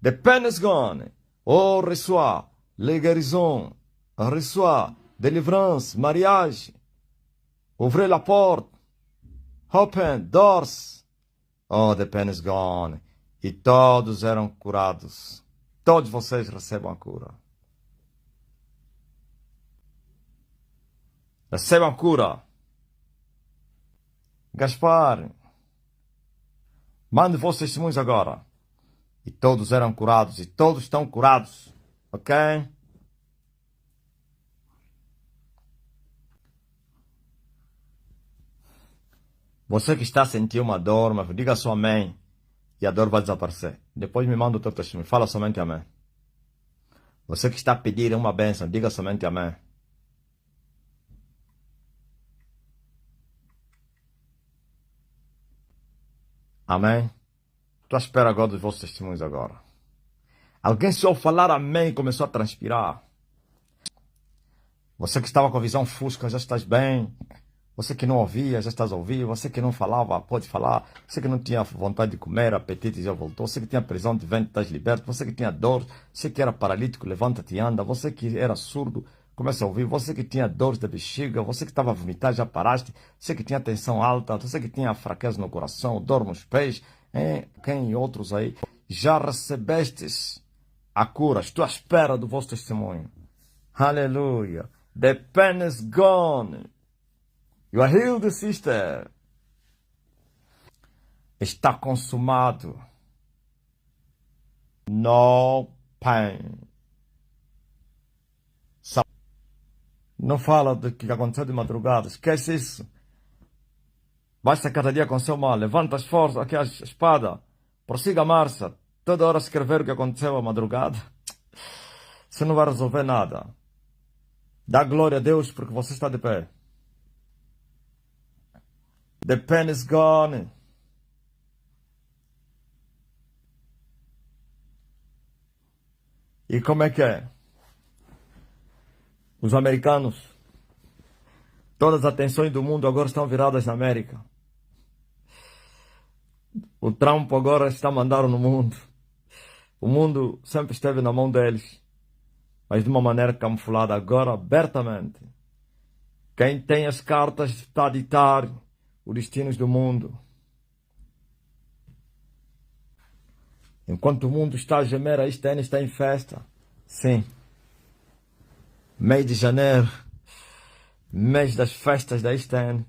the pain is gone. Oh, reçois la guérison. Reçois délivrance, mariage. Ouvrez la porte. Open doors. Oh, the pain is gone. E todos eram curados. Todos vocês recebam a cura. Recebam a cura. Gaspar, mande vossos testemunhos agora. E todos eram curados, e todos estão curados. Ok? Você que está a sentir uma dor, mas diga só amém. E a dor vai desaparecer. Depois me manda o teu testemunho. Fala somente amém. Você que está a pedir uma bênção, diga somente amém. Amém? Estou à espera agora dos vossos testemunhos agora. Alguém só falar amém e começou a transpirar. Você que estava com a visão fusca, já estás bem. Você que não ouvia, já estás a ouvir. Você que não falava, pode falar. Você que não tinha vontade de comer, apetite, já voltou. Você que tinha prisão de ventre, estás liberto. Você que tinha dor, você que era paralítico, levanta-te e anda. Você que era surdo, começa a ouvir. Você que tinha dores da bexiga, você que estava a vomitar, já paraste. Você que tinha tensão alta, você que tinha fraqueza no coração, dor nos pés, quem e outros aí, já recebestes a cura. Estou à espera do vosso testemunho. Aleluia. The pain is gone. You are healed, sister. Está consumado. No pain. Não fala do que aconteceu de madrugada. Esquece isso. Basta cada dia com seu mal. Levanta as forças, aqui a espada. Prossiga a marcha. Toda hora escrever o que aconteceu à madrugada. Você não vai resolver nada. Dá glória a Deus porque você está de pé. The pain is gone. E como é que é? Os americanos, todas as atenções do mundo agora estão viradas na América. O Trump agora está mandando no mundo. O mundo sempre esteve na mão deles, mas de uma maneira camuflada, agora abertamente. Quem tem as cartas está a ditar os destinos do mundo. Enquanto o mundo está a gemer, a Estene está em festa. Sim. Mês de janeiro, mês das festas da Estene.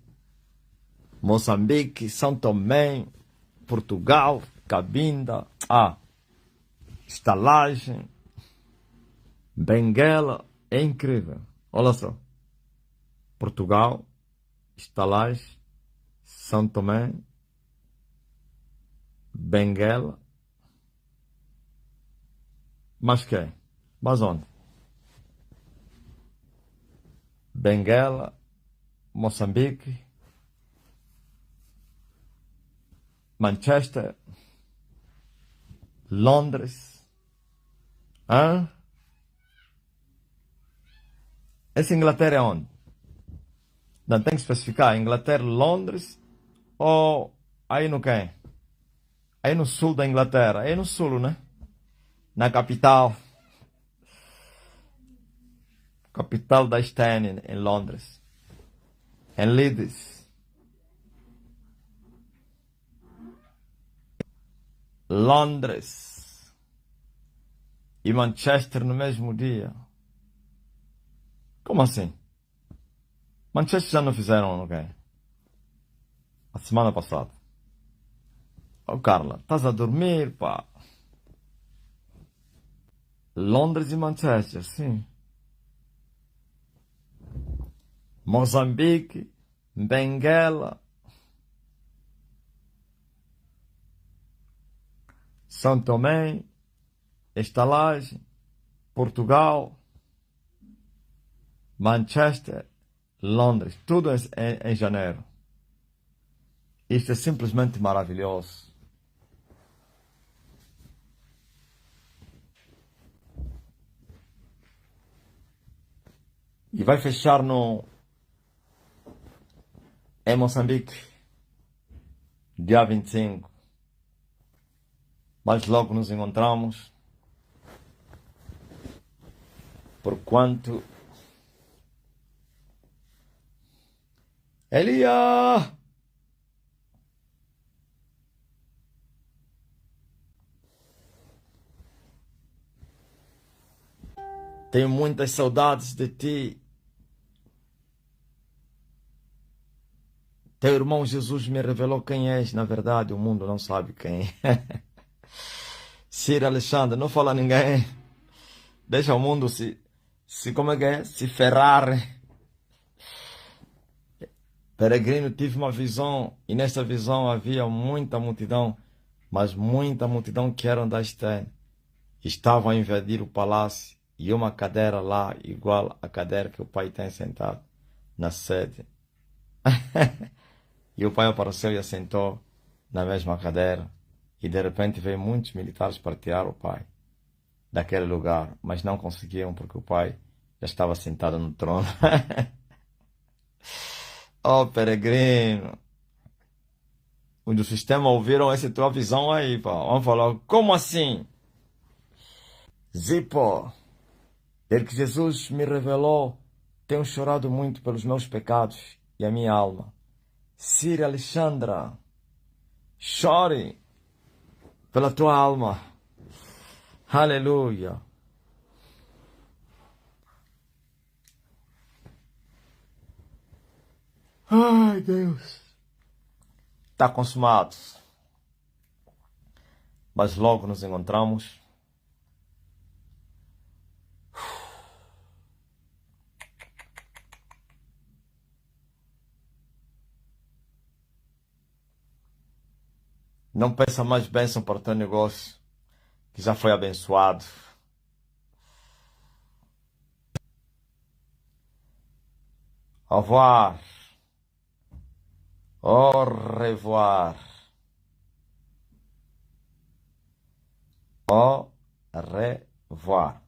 Moçambique, São Tomé, Portugal, Cabinda, Estalagem, Benguela, é incrível. Olha só. Portugal, Estalagem, São Tomé, Benguela. Mas quem? Mas onde? Benguela, Moçambique, Manchester, Londres. Essa Inglaterra é onde? Não tem que especificar. Inglaterra, Londres ou aí no quem? Aí no sul da Inglaterra. Aí no sul, né? Na capital. Capital da Estene, em Londres. Em Leeds. Londres. E Manchester no mesmo dia. Como assim? Manchester já não fizeram, não quer? A semana passada. Oh, Carla, estás a dormir, pá. Londres e Manchester, sim. Moçambique, Benguela, São Tomé, Estalagem, Portugal, Manchester, Londres, tudo em janeiro. Isto é simplesmente maravilhoso. E vai fechar em Moçambique, dia 25. Mas logo nos encontramos. Porquanto Elia! Tenho muitas saudades de ti. Teu irmão Jesus me revelou quem és. Na verdade, o mundo não sabe quem é. Sir Alexandre, não fala a ninguém. Deixa o mundo como é que é? Se ferrar. Peregrino, tive uma visão, e nessa visão havia muita multidão, mas muita multidão que eram da Esther. Estavam a invadir o palácio, e uma cadeira lá, igual à cadeira que o pai tem sentado, na sede. E o pai apareceu e assentou na mesma cadeira, e de repente veio muitos militares para tirar o pai daquele lugar, mas não conseguiam porque o pai já estava sentado no trono. Oh, peregrino, os do sistema ouviram essa tua visão aí, pá. Vamos falar, como assim? Zipo, desde que Jesus me revelou, tenho chorado muito pelos meus pecados e a minha alma. Sir Alexandra, chore pela tua alma. Aleluia. Ai, Deus. Está consumado. Mas logo nos encontramos. Não peça mais bênção para o teu negócio, que já foi abençoado. Au revoir. Au revoir. Au revoir.